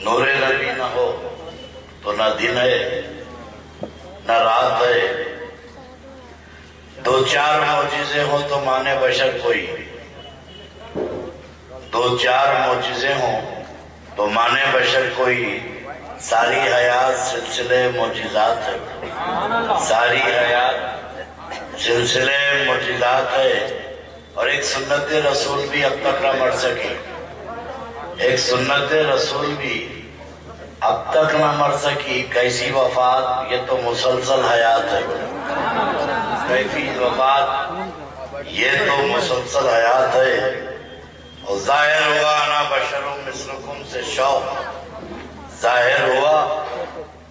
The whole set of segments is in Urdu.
نور نبی نہ ہو تو نہ دن ہے نہ رات ہے، دو چار معجزے ہوں تو مانے بشر کوئی، دو چار معجزے ہوں تو مانے بشر کوئی، ساری حیات سلسلے معجزات ہے، ساری حیات سلسلے معجزات ہے۔ اور ایک سنت رسول بھی اب تک نہ مر سکی، ایک سنت رسول بھی اب تک نہ مر سکی۔ کیسی وفات، یہ تو مسلسل حیات ہے، کیفی وفات یہ تو مسلسل حیات ہے۔ اور ظاہر ہوا انا بشر مثلکم سے شوق، ظاہر ہوا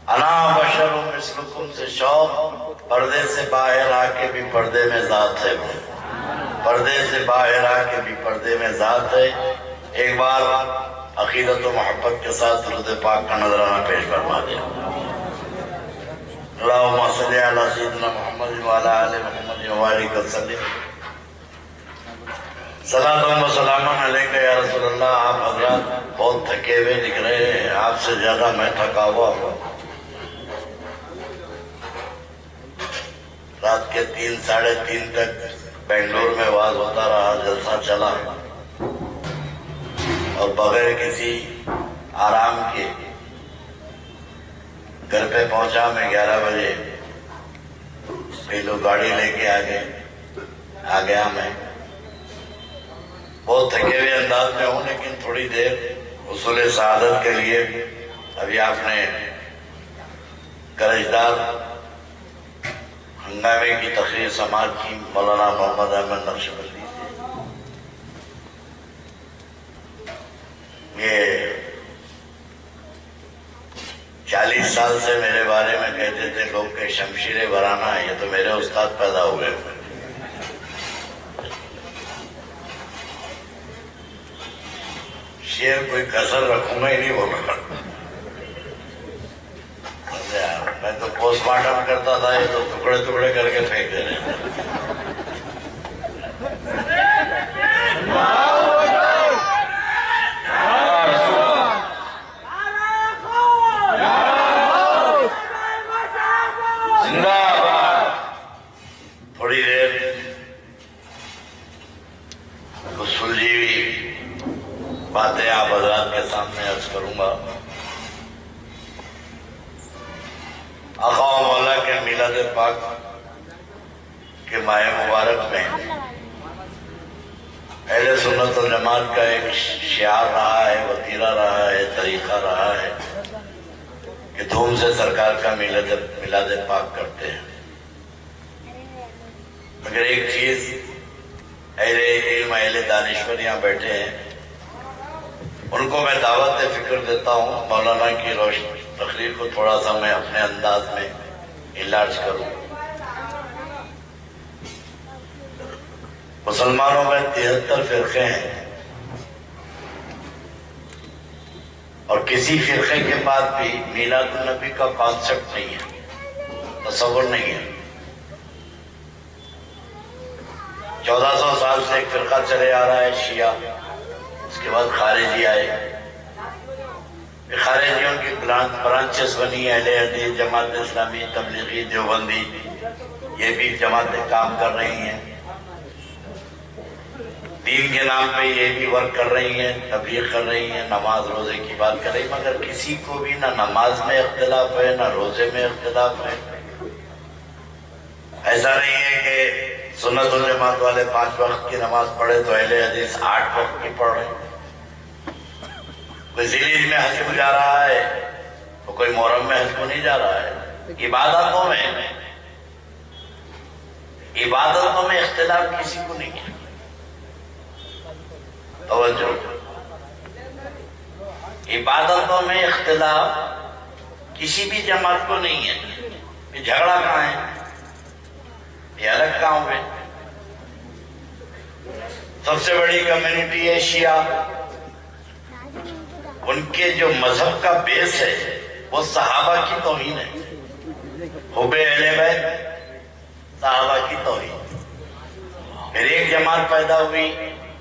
انا بشر مثلکم سے شوق، پردے سے باہر آ کے بھی پردے میں ذات ہے، پردے سے باہر آ کے بھی پردے میں ذات ہے۔ ایک بار عقیدت و محبت کے ساتھ درود پاک کا نذرانہ پیش فرما دیں۔ اللہم صلی علی سیدنا محمد وعلی آل محمد وبارک وسلم۔ صلاۃ و سلام علیکہ یا رسول اللہ۔ آپ حضرات بہت تھکے ہوئے دکھ رہے ہیں، آپ سے زیادہ میں تھکا ہوا ہوں۔ رات کے 3 ساڑھے 3 تک بنگلور میں واز ہوتا رہا، جلسہ چلا، اور بغیر کسی آرام کے گھر پہ پہنچا میں 11 بجے۔ کئی لوگ گاڑی لے کے آ گیا میں بہت تھکے ہوئے انداز میں ہوں، لیکن تھوڑی دیر حصول سعادت کے لیے ابھی آپ نے کرجدار ہنگامے کی تقریر سماعت کی مولانا محمد احمد نقشبندی سے۔ یہ 40 سال سے میرے بارے میں کہتے تھے لوگ کہ شمشیر ورانا ہے، یہ تو میرے استاد پیدا ہوئے۔ شیر کوئی کسر رکھوں گا ہی نہیں بولوں گا، میں تو پوسٹ مارٹم کرتا تھا، یہ تو ٹکڑے ٹکڑے کر کے پھینک دے رہے ہیں۔ تھوڑی دیر کچھ سلجھی ہوئی باتیں آپ حضرات کے سامنے عرض کروں گا۔ آقا و مولا کے میلاد پاک کے ماہ مبارک میں اہل سنت والجماعت کا ایک شعار رہا ہے، وتیرہ رہا ہے، طریقہ رہا ہے کہ دھوم سے سرکار کا میلاد پاک کرتے ہیں۔ مگر ایک چیز اہل علم اہل دانشور یہاں بیٹھے ہیں، ان کو میں دعوت فکر دیتا ہوں مولانا کی تقریر کو تھوڑا سا میں اپنے انداز میں علاج کروں۔ مسلمانوں میں 73 فرقے ہیں، اور کسی فرقے کے بعد بھی میلاد النبی کا کانسیپٹ نہیں ہے، تصور نہیں ہے۔ 1400 سال سے ایک فرقہ چلے آ رہا ہے شیعہ، اس کے بعد خارجی آئے، خارجیوں کی برانچز بنی، اہل حدیث، جماعت اسلامی، تبلیغی، دیوبندی، یہ بھی جماعتیں کام کر رہی ہیں، دین کے نام پہ یہ بھی ورک کر رہی ہیں، تبلیغ کر رہی ہیں، نماز روزے کی بات کر رہی ہیں، مگر کسی کو بھی نہ نماز میں اختلاف ہے نہ روزے میں اختلاف ہے۔ ایسا نہیں ہے کہ سنت والجماعت والے 5 وقت کی نماز پڑھے تو اہل حدیث 8 وقت کی پڑھ رہے ہیں۔ کوئی ذیل میں حج کو جا رہا ہے تو کوئی محرم میں حج کو نہیں جا رہا ہے۔ عبادتوں میں اختلاف کسی کو نہیں ہے۔ توجہ، عبادتوں میں اختلاف کسی بھی جماعت کو نہیں ہے۔ یہ جھگڑا کہاں ہے؟ یہ الگ کہاں ہوئے؟ سب سے بڑی کمیونٹی ہے شیعہ، ان کے جو مذہب کا بیس ہے وہ صحابہ کی توہین ہے، حب اہل بیت، صحابہ کی توہین۔ پھر ایک جماعت پیدا ہوئی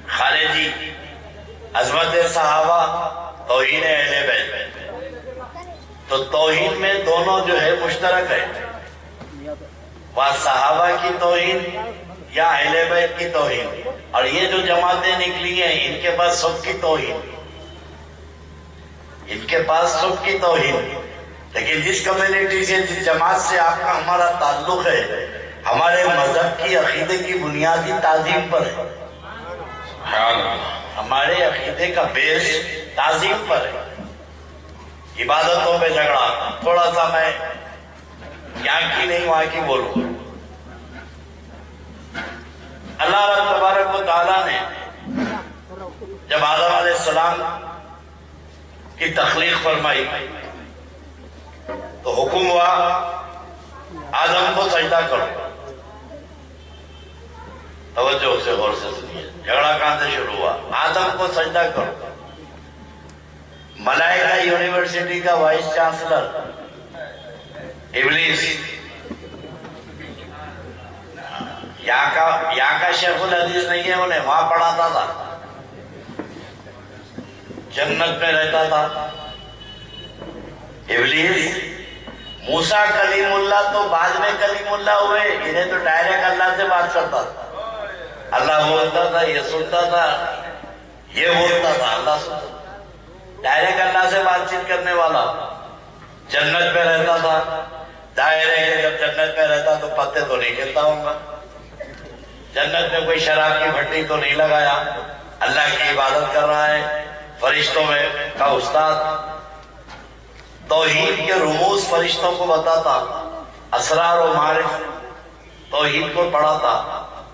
خارجی، عظمت صحابہ، توہین اہل بیت۔ تو توہین میں دونوں جو ہے مشترک ہے، وہ صحابہ کی توہین یا اہل بیت کی توہین، اور یہ جو جماعتیں نکلی ہیں ان کے پاس سب کی توہین، ان کے پاس سب کی توہین۔ لیکن جس کمیونٹی سے، جس جماعت سے آپ کا ہمارا تعلق ہے، ہمارے مذہب کی عقیدے کی بنیادی تعظیم پر ہے، ہمارے عقیدے کا بیس تعظیم پر ہے، عبادتوں پہ جھگڑا۔ تھوڑا سا میں یہاں کی نہیں وہاں کی بولوں۔ اللہ رب تبارک و تعالیٰ نے جب آدم علیہ السلام کی تخلیق فرمائی تو حکم ہوا آدم کو سجدہ کرو۔ توجہ سے غور سے سنیے، جھگڑا کہاں سے شروع ہوا؟ آدم کو سجدہ کرو۔ ملائکہ یونیورسٹی کا وائس چانسلر ابلیس، یہاں کا شیخ الحدیث نہیں ہے، انہیں وہاں پڑھاتا تھا، جنت میں رہتا تھا ابلیس۔ موسیٰ کلیم اللہ تو بعد میں کلیم اللہ ہوئے، انہیں تو ڈائریکٹ اللہ سے بات کرتا تھا، اللہ بولتا تھا، یہ سنتا تھا، یہ بولتا تھا، اللہ سنتا تھا، ڈائریکٹ اللہ سے بات چیت کرنے والا، جنت میں رہتا تھا۔ ظاہر ہے کہ جب جنت میں رہتا تو پتے تو نہیں کھلتا ہوں گا، جنت میں کوئی شراب کی بھٹی تو نہیں لگایا، اللہ کی عبادت کر رہا ہے، فرشتوں میں کا استاد، توحید کے رموز فرشتوں کو بتاتا، اسرار و معارف توحید کو پڑھاتا،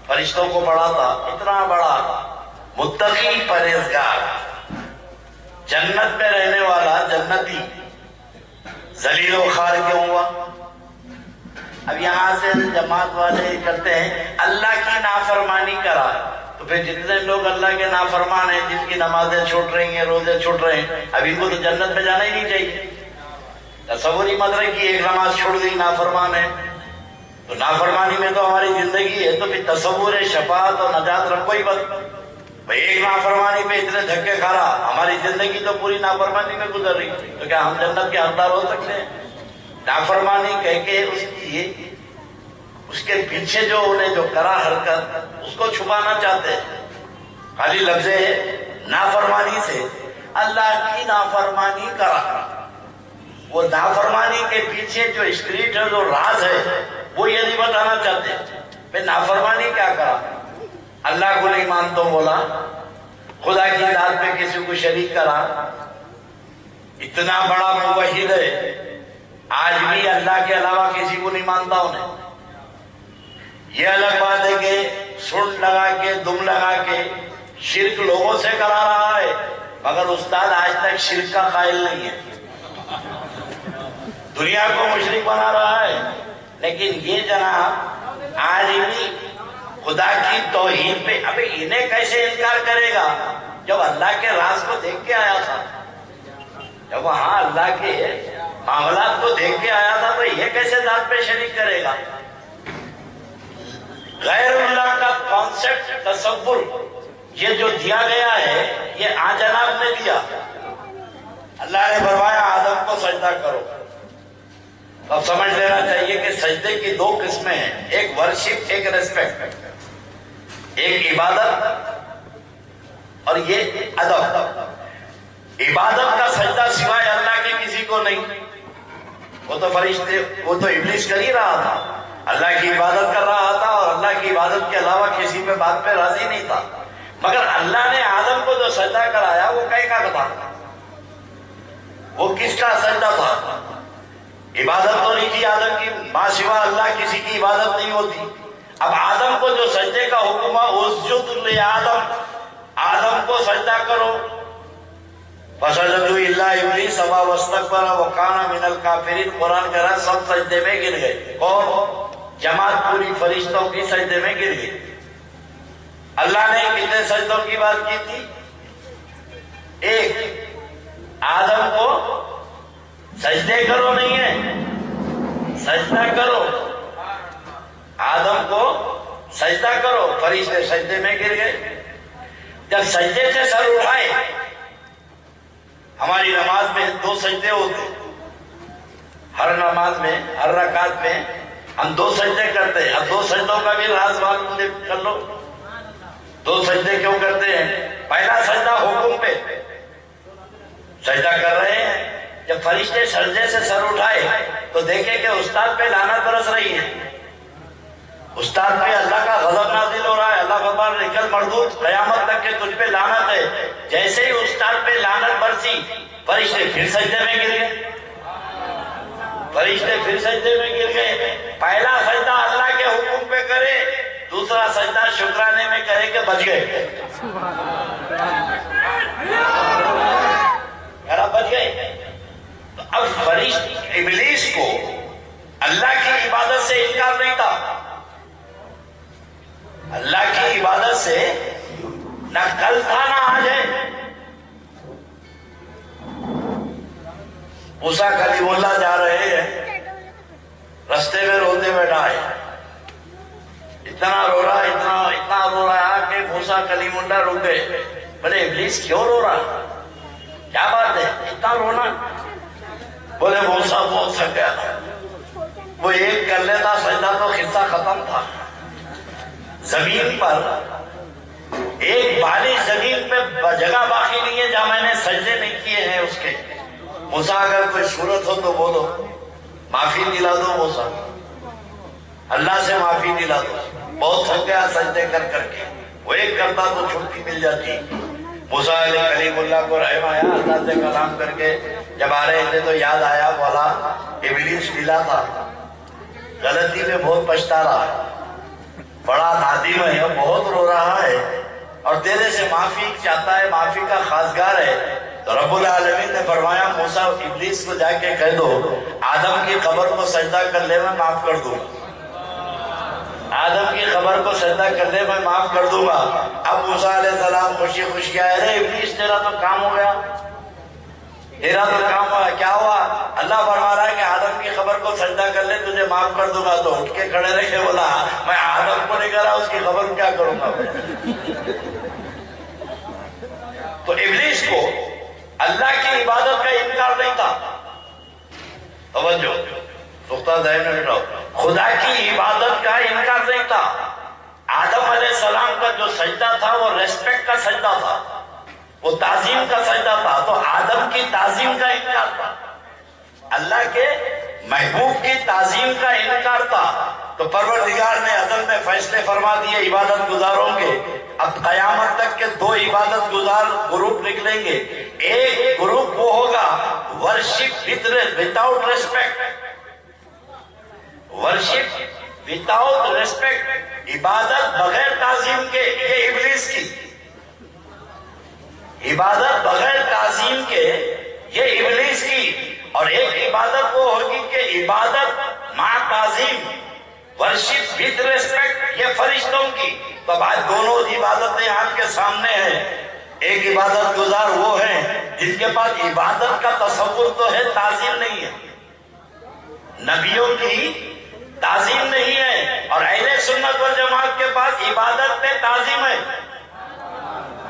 فرشتوں کو پڑھاتا، اتنا بڑا متقی پرہیزگار جنت میں رہنے والا جنتی ذلیل و خوار کیوں ہوا؟ اب یہاں سے جماعت والے کرتے ہیں اللہ کی نافرمانی کرا، تو پھر جتنے لوگ اللہ کے نافرمان ہیں، جن کی نمازیں چھوٹ رہی ہیں، روزے چھوٹ رہے ہیں، اب ان کو تو جنت میں جانا ہی نہیں چاہیے۔ تصور ہی مت رہے کہ ایک نماز چھوڑ گئی، نافرمان ہے، تو نافرمانی میں تو ہماری زندگی ہے، تو پھر تصور شفاعت اور نجات رکھو ہی بس۔ بھئی ایک نافرمانی پہ اتنے دھکے کھا رہا، ہماری زندگی تو پوری نافرمانی میں گزر رہی، تو کیا ہم جنت کے حقدار ہو سکتے ہیں؟ نافرمانی کہہ کے اس کے پیچھے جو انہیں جو کرا حرکت، اس کو چھپانا چاہتے ہیں، خالی لفظ نافرمانی سے اللہ کی نافرمانی کرا۔ وہ نافرمانی کے پیچھے جو اسکرپٹ ہے، جو راز ہے، وہ یہ نہیں بتانا چاہتے۔ پھر نافرمانی کیا کرا؟ اللہ کو نہیں مان تو بولا، خدا کی ذات پہ کسی کو شریک کرا، اتنا بڑا موحد ہے، آج بھی اللہ کے علاوہ کسی کو نہیں مانتا انہیں۔ یہ الگ بات ہے کہ سن لگا کے، دم لگا کے شرک لوگوں سے کرا رہا ہے، مگر استاد آج تک شرک کا قائل نہیں ہے، دنیا کو مشرک بنا رہا ہے۔ لیکن یہ جناب آج بھی خدا کی توحید پہ، ابھی انہیں کیسے انکار کرے گا جب اللہ کے راز کو دیکھ کے آیا تھا، جب وہاں اللہ کے معاملات کو دیکھ کے آیا تھا، تو یہ کیسے ذات پہ شریک کرے گا؟ غیر اللہ کا کانسیپٹ، تصور، یہ جو دیا گیا ہے، یہ جناب نے دیا۔ اللہ نے فرمایا آدم کو سجدہ کرو۔ اب سمجھ لینا چاہیے کہ سجدے کی دو قسمیں ہیں، ایک ورشپ، ایک ریسپیکٹ، ایک عبادت اور یہ ادب۔ عبادت کا سجدہ سوائے اللہ کے کسی کو نہیں، وہ تو فرشتے، وہ تو ابلیس کر ہی رہا تھا، اللہ کی عبادت کر رہا تھا اور اللہ کی عبادت کے علاوہ کسی پہ بات پہ راضی نہیں تھا۔ مگر اللہ نے آدم کو جو سجدہ کرایا وہ کئی کا تھا؟ وہ کس کا سجدہ تھا؟ عبادت تو نہیں کی آدم کی، ماں سوا اللہ کسی کی عبادت نہیں ہوتی۔ اب آدم کو جو سجدے کا حکم ہے، اسجد لآدم، آدم کو سجدہ کرو۔ فسجدوا الا ابلیس ابا واستکبر وکان من الکافرین، قرآن کہہ رہا سب سجدے میں گر گئے۔ کون؟ جماعت پوری فرشتوں کی سجدے میں گر گئی۔ اللہ نے کتنے سجدوں کی بات کی تھی؟ ایک، آدم کو سجدے کرو نہیں ہے، سجدہ کرو، آدم کو سجدہ کرو، فرشتے سجدے میں گر گئے۔ جب سجدے سے سر اٹھائے، ہماری نماز میں دو سجدے ہوتے، ہر نماز میں ہر رکعت میں ہم 2 سجدے کرتے ہیں. اب 2 سجدوں کا بھی راز معلوم کر لو. 2 سجدے کیوں کرتے ہیں؟ پہلا سجدہ حکم پہ سجدہ کر رہے ہیں. جب فرشتے سجدے سے سر اٹھائے تو دیکھیں کہ استاد پہ لعنت برس رہی ہے. استاد پہ اللہ کا غضب نازل ہو رہا ہے. اللہ فرماتا ہے نکل مردود، قیامت تک کے تجھ پہ لعنت ہے. جیسے ہی استاد پہ لعنت برسی فرشتے پھر سجدے میں گر گئے. فرشتے پھر سجدے میں گر گئے. پہلا سجدہ اللہ کے حکم پہ کرے، دوسرا سجدہ شکرانے میں کرے کہ بچ گئے. بچ گئے. تو اب فرشتے ابلیس کو اللہ کی عبادت سے انکار نہیں تھا. اللہ کی عبادت سے نہ کل تھا نہ آج ہے. موسیٰ کلیم اللہ جا رہے ہیں، رستے میں روتے بیٹھا ہے. اتنا رو رہا اتنا رو رہا کہ موسیٰ کلیم اللہ رک گئے. بولے ابلیس کیوں رو رہا، کیا بات ہے اتنا رونا؟ بولے موسیٰ بہت تھک گیا تھا. وہ ایک کر لیتا سجدہ تو قصہ ختم تھا. زمین پر ایک بالی زمین پہ جگہ باقی نہیں ہے جہاں میں نے سجدے نہیں کیے ہیں اس کے. موسیٰ اگر کوئی صورت ہو تو بولو، معافی دلا دو موسیٰ، اللہ سے معافی دلا دو. بہت تھک گیا سجدے کر کر کے. وہ ایک کرتا تو چھٹی مل جاتی. موسیٰ علیہ کلیم اللہ کو رحم آیا، اللہ سے کلام کر کے جب آ رہے تھے تو یاد آیا بولا ابلیس ملا تھا، غلطی میں بہت پچھتا رہا، بڑا نادم ہے، بہت رو رہا ہے اور تیرے سے معافی چاہتا ہے، معافی کا خواستگار ہے. تو رب العالمین نے فرمایا موسیٰ ابلیس کو جا کے کہہ دو آدم کی قبر کو سجدہ کر لے میں معاف کر دوں. آدم کی قبر کو سجدہ کر دے میں معاف کر دوں گا. اب موسیٰ علیہ السلام خوشی خوشی آئے، رے ابلیس تیرا تو کام ہو گیا، تیرا تو کام ہوا. کیا ہوا؟ اللہ فرما رہا ہے کہ آدم کی قبر کو سجدہ کر لے تجھے معاف کر دوں گا. تو اٹھ کے کھڑے رہ کے بولا میں آدم کو نہیں کرا، اس کی قبر کیا کروں گا. تو ابلیس کو اللہ کی عبادت کا انکار نہیں تھا. توجہ نقطہ ذہن میں بٹھاؤ. خدا کی عبادت کا انکار نہیں تھا. آدم علیہ السلام کا جو سجدہ تھا وہ ریسپیکٹ کا سجدہ تھا، وہ تعظیم کا سجدہ تھا. تو آدم کی تعظیم کا انکار تھا، اللہ کے محبوب کی تعظیم کا انکار تھا. تو پروردگار نے ازل میں فیصلے فرما دیے عبادت گزاروں کے. اب قیامت تک کے 2 عبادت گزار گروپ نکلیں گے. ایک گروپ وہ ہوگا worship without respect, worship without respect, عبادت بغیر تعظیم کے. یہ ابلیس کی عبادت بغیر تعظیم کے، یہ ابلیس کی. اور ایک عبادت وہ ہوگی کہ عبادت مع تعظیم، ورشپ ود ریسپیکٹ، یہ فرشتوں کی. تو آج دونوں عبادتیں آپ کے سامنے ہیں. ایک عبادت گزار وہ ہیں جن کے پاس عبادت کا تصور تو ہے، تعظیم نہیں ہے. نبیوں کی تعظیم نہیں ہے، اور اہل سنت والجماعت کے پاس عبادت پہ تعظیم ہے.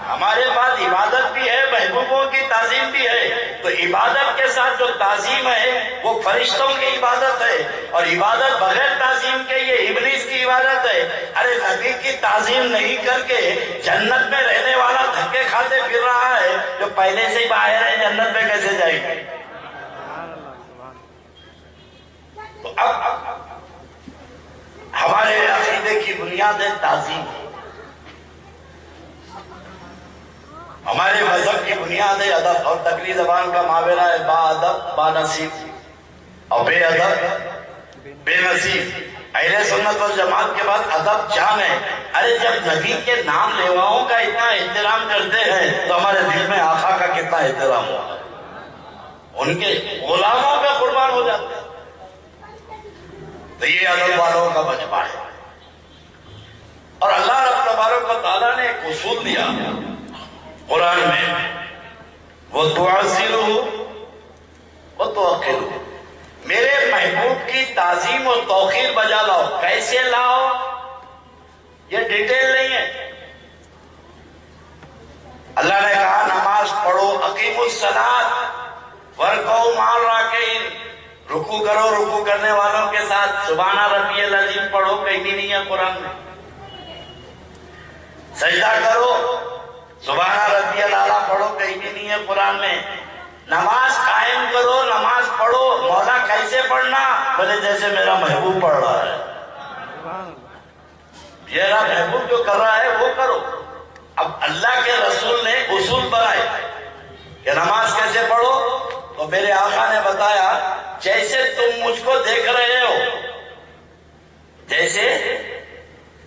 ہمارے پاس عبادت بھی ہے، محبوبوں کی تعظیم بھی ہے. تو عبادت کے ساتھ جو تعظیم ہے وہ فرشتوں کی عبادت ہے، اور عبادت بغیر تعظیم کے یہ ابلیس کی عبادت ہے. ارے نبی کی تعظیم نہیں کر کے جنت میں رہنے والا دھکے کھاتے پھر رہا ہے، جو پہلے سے ہی باہر ہے، جنت میں کیسے جائے گا؟ تو اب ہمارے عقیدے کی بنیاد ہے تعظیم، ہمارے مذہب کی بنیاد ہے ادب. اور تقریر زبان کا ماورا ہے با ادب با نصیب، اور بے ادب بے نصیب. اہل سنت والجماعت کے بعد ادب جان ہے. ارے جب نبی کے نام لیواؤں کا اتنا احترام کرتے ہیں تو ہمارے دل میں آقا کا کتنا احترام ہوگا، ان کے غلاموں پہ قربان ہو جاتے ہیں. تو یہ ادب والوں کا مجمع ہے. اور اللہ رب تبارک و تعالیٰ نے ایک اصول دیا قرآن میں، وَتُعَزِّرُهُ وَتُوَقِّرُهُ، میرے محبوب کی تعظیم و توقیر بجا لاؤ. کیسے لاؤ یہ ڈیٹیل نہیں ہے. اللہ نے کہا نماز پڑھو، اقیموا الصلاۃ وارکعوا مع الراکعین، رکوع کرو، رکوع کرنے والوں کے ساتھ سبحان ربی العظیم پڑھو، کہیں بھی نہیں ہے قرآن میں۔ سجدہ کرو، سبحان ربی الاعلیٰ پڑھو، کہیں بھی نہیں ہے قرآن میں۔ نماز قائم کرو، نماز پڑھو، مولا کیسے پڑھنا؟ بولے جیسے میرا محبوب پڑھ رہا ہے، میرا محبوب جو کر رہا ہے وہ کرو۔ اب اللہ کے رسول نے اصول بنائے کہ نماز کیسے پڑھو، تو میرے آقا نے بتایا جیسے تم مجھ کو دیکھ رہے ہو، جیسے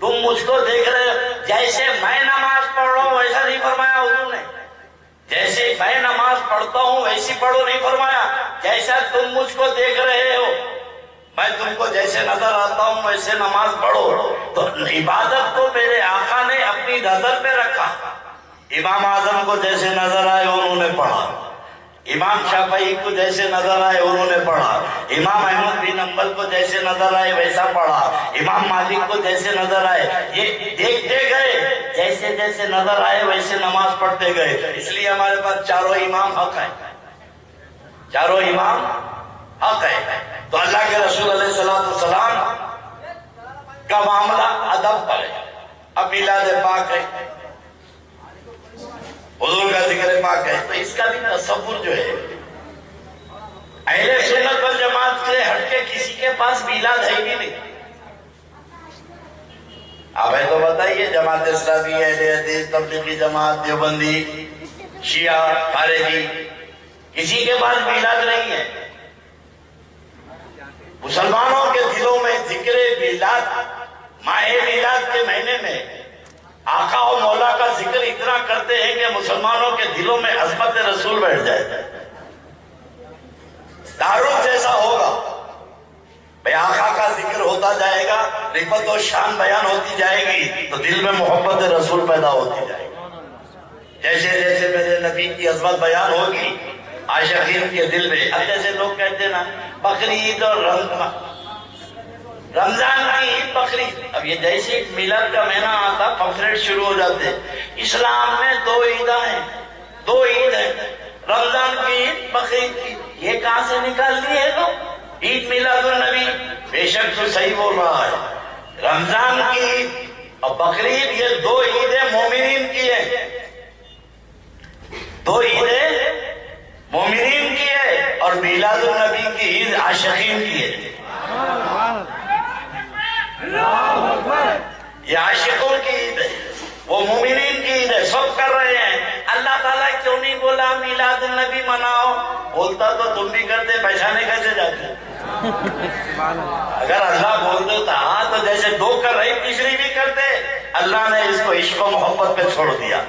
تم مجھ کو دیکھ رہے ہو، جیسے میں نماز پڑھ رہا ہوں ویسا نہیں فرمایا حضور نے، جیسے میں نماز پڑھتا ہوں ویسی پڑھو نہیں فرمایا، جیسا تم مجھ کو دیکھ رہے ہو، میں تم کو جیسے نظر آتا ہوں ویسے نماز پڑھو۔ تو عبادت کو میرے آقا نے اپنی نظر پہ رکھا، امام اعظم کو جیسے نظر آئے انہوں نے پڑھا، امام شافعی کو جیسے نظر آئے انہوں نے پڑھا، امام احمد بن حنبل کو جیسے نظر آئے ویسا پڑھا، امام مالک کو جیسے نظر آئے، یہ دیکھتے گئے، جیسے جیسے نظر آئے ویسے نماز پڑھتے گئے۔ اس لیے ہمارے پاس چاروں امام حق ہیں، چاروں امام حق ہے۔ تو اللہ کے رسول علیہ السلام کا معاملہ ادب پر ہے۔ اب میلاد پاک ہے، حضور کا ذکر پاک ہے، تو اس کا بھی تصور جو ہے اہل سنت والجماعت سے ہٹ کے کسی کے پاس میلاد ہے بھی نہیں۔ اب ہے تو بتائیے، جماعت اسلامی، اہل حدیث، تبلیغی جماعت، دیوبندی، شیعہ، خارجی، کسی کے پاس میلاد نہیں ہے۔ مسلمانوں کے دلوں میں ذکر میلاد، ماہ میلاد کے مہینے میں آقا و مولا کا ذکر اتنا کرتے ہیں کہ مسلمانوں کے دلوں میں عظمت رسول بیٹھ جائے، دارود جیسا ہوگا۔ بھئی آقا کا ذکر ہوتا جائے گا، رفعت و شان بیان ہوتی جائے گی، تو دل میں محبت رسول پیدا ہوتی جائے گی۔ جیسے جیسے میرے نبی کی عظمت بیان ہوگی عاشقین کے دل میں، اب جیسے لوگ کہتے ہیں نا بقرعید اور رمضان کی عید، بقرعید، اب یہ جیسے میلاد کا مہینہ آتا پمفلیٹ شروع ہو جاتے۔ اسلام میں دو عیدیں ہیں، دو عید ہیں، رمضان کی عید، بقرعید کی۔ یہ کہاں سے نکال لیے تو عید میلاد النبی؟ بے شک تو صحیح بول رہا ہے، رمضان کی عید اور بقرعید یہ دو عیدیں مومنین کی ہیں، دو عیدیں مومنین کی ہے، اور میلاد النبی کی عید عاشقین کی ہے۔ یہ عاشقوں کی عید ہے، وہ مومنین کی عید ہے، سب کر رہے ہیں۔ اللہ تعالیٰ کیوں نہیں بولا میلاد النبی مناؤ؟ بولتا تو تم بھی کرتے، پہچانے کیسے جاتے؟ اگر اللہ بول دیتا تو جیسے دو کر رہے تیسری بھی کرتے۔ اللہ نے اس کو عشق و محبت پہ چھوڑ دیا،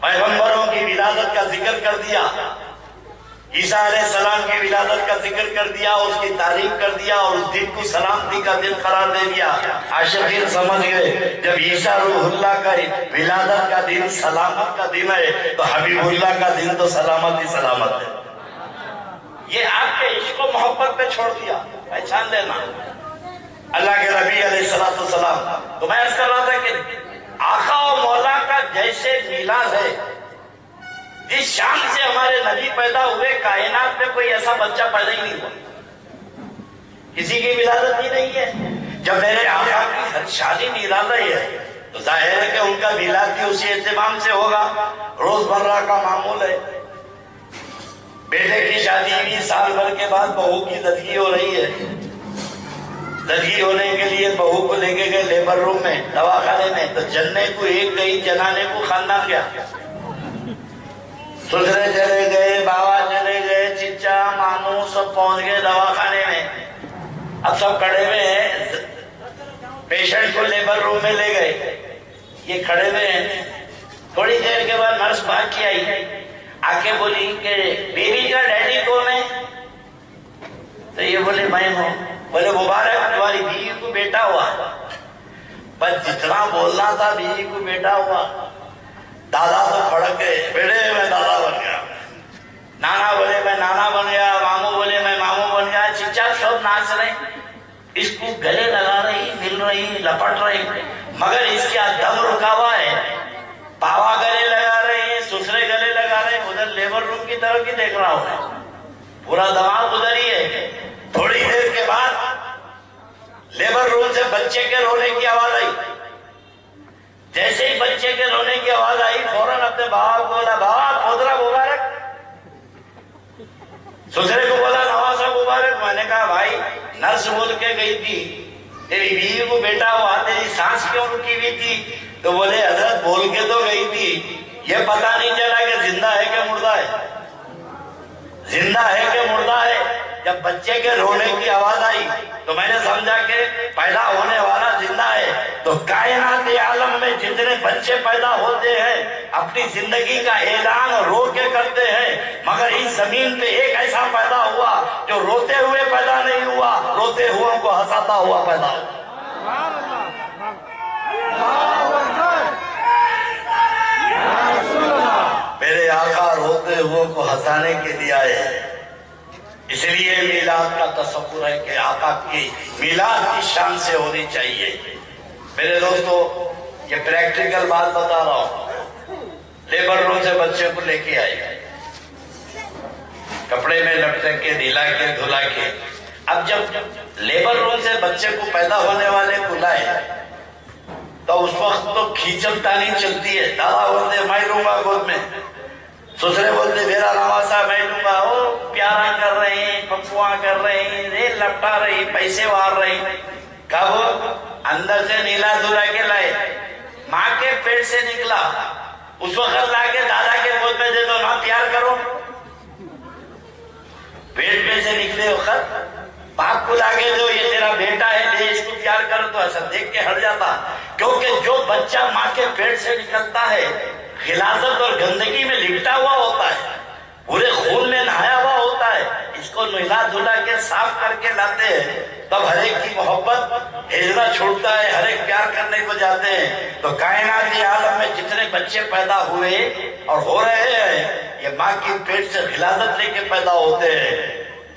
پیغمبروں کی ولادت کا ذکر کر دیا، عیسیٰ علیہ السلام کی ولادت کا ذکر کر دیا، اس کی تعریف کر دیا، اور اس دن کو سلامتی کا دن قرار دے دیا۔ عاشقین سمجھ گئے جب عیسیٰ روح اللہ کا ولادت کا دن سلامت کا دن ہے، تو حبیب اللہ کا دن تو سلامت ہی سلامت ہے۔ یہ آپ کے عشق و محبت پہ چھوڑ دیا، پہچان لینا اللہ کے نبی علیہ السلام۔ تو میں عرض کر رہا تھا کہ آقا و مولا کا جیسے میلاد ہے، جس شان سے ہمارے نبی پیدا ہوئے، کائنات میں کوئی ایسا بچہ پیدا ہی نہیں ہوا، کسی کی ولادت ہی نہیں ہے۔ جب میرے آقا کی شادی میلاد ہے تو ظاہر ہے کہ ان کا میلاد بھی اسی اہتمام سے ہوگا، روز مرہ کا معمول ہے۔ بیٹے کی شادی بھی سال بھر کے بعد بہو کی زدگی ہو رہی ہے، زدگی ہونے کے لیے بہو کو لے کے گئے لیبر روم میں، دواخانے میں، تو جننے کو ایک گئی، جنانے کو خاندان گیا۔ سسرے چلے گئے، بابا چلے گئے، چچا ماموں سب پہنچ گئے دواخانے میں۔ اب سب کھڑے ہوئے ہیں، پیشنٹ کو لیبر روم میں لے گئے، یہ کھڑے ہوئے ہیں۔ تھوڑی دیر کے بعد نرس بھاگ کے آئی، آ کے بولی کہ بیبی کا ڈیڈی کون ہے؟ تو یہ بولے میں ہوں۔ بولے مبارک، تمہاری بیوی کو بیٹا ہوا۔ بس جتنا بولنا تھا بیوی کو بیٹا ہوا۔ دادا تو کھڑک گئے، بیٹے میں دادا بن گیا، نانا بولے میں نانا بن گیا، ماموں بولے میں ماموں بن گیا، چچا سب ناچ رہے، اس کو گلے لگا رہی، مل رہی، لپٹ رہی، مگر اس کا دم رکا ہوا ہے۔ پاوا گلے لگا رہے ہیں، سسرے گلے لگا رہے ہیں، ادھر لیبر روم کی طرف ہی دیکھ رہا ہوں۔ پورا دماغ ادھر ہی ہے. تھوڑی دیر کے بعد لیبر روم سے بچے کے رونے کی آواز آئی. جیسے ہی بچے کے رونے کی آواز آئی فوراً اپنے بابا کو بولا بابا کھودرا مبارک. سسرے کو بولا نواسا مبارک. میں نے کہا بھائی نرس بول کے گئی تھی تیری بیوی کو بیٹا ہوا, تیری سانس کیوں رکی ہوئی تھی؟ تو بولے حضرت بول کے تو گئی تھی, یہ پتہ نہیں چلا کہ زندہ ہے کہ مردہ ہے, زندہ ہے کہ مردہ ہے. جب بچے کے رونے کی آواز آئی تو میں نے سمجھا کہ پیدا ہونے والا زندہ ہے. تو کائنات عالم میں جتنے بچے پیدا ہوتے ہیں اپنی زندگی کا اعلان رو کے کرتے ہیں, مگر اس زمین پہ ایک ایسا پیدا ہوا جو روتے ہوئے پیدا نہیں ہوا, روتے ہوئے کو ہنساتا ہوا پیدا ہوا. میرے آقا روتے ہوئے کو ہنسانے کے لیے آئے ہیں. اس لیے میلاد کا تصور ہے کہ آقا کی میلاد کی شان سے ہونی چاہیے. میرے دوستو یہ پریکٹیکل بات بتا رہا ہوں. لیبر روم سے بچے کو لے کے آئے, کپڑے میں لپٹے کے دھلا کے دھلا کے. اب جب لیبر روم سے بچے کو پیدا ہونے والے کو لائے تو اس وقت تو کھیچم تانی چلتی ہے. دادا بولتے میں لوں گا گود میں, سسرے بولتے میرا نواسا میں لوں گا. وہ پیارا کر رہے ہیں, پپواں کر رہے ہیں, لپٹا رہی, پیسے وار رہی. کب اندر سے نیلا دھلا کے لائے, ماں کے پیٹ سے نکلا, اس وقت لا کے دادا کے گود میں دے دو, ماں پیار کرو. پیٹ میں سے نکلے وقت باپ کو لا کے دو, یہ تیرا بیٹا ہے لے اس کو پیار کرو. تو ایسا دیکھ کے ہٹ جاتا, کیونکہ جو بچہ ماں کے پیٹ سے نکلتا ہے غلاظت اور گندگی میں لپٹا ہوا ہوتا ہے, پورے خون میں نہایا ہوا ہوتا ہے. اس کو نہلا دھلا کے صاف کر کے لاتے ہیں, تب ہر ایک کی محبت ہجرا چھوڑتا ہے, ہر ایک پیار کرنے کو جاتے ہیں. تو کائناتی عالم میں جتنے بچے پیدا ہوئے اور ہو رہے ہیں یہ ماں کی پیٹ سے غلاظت لے کے پیدا ہوتے ہیں.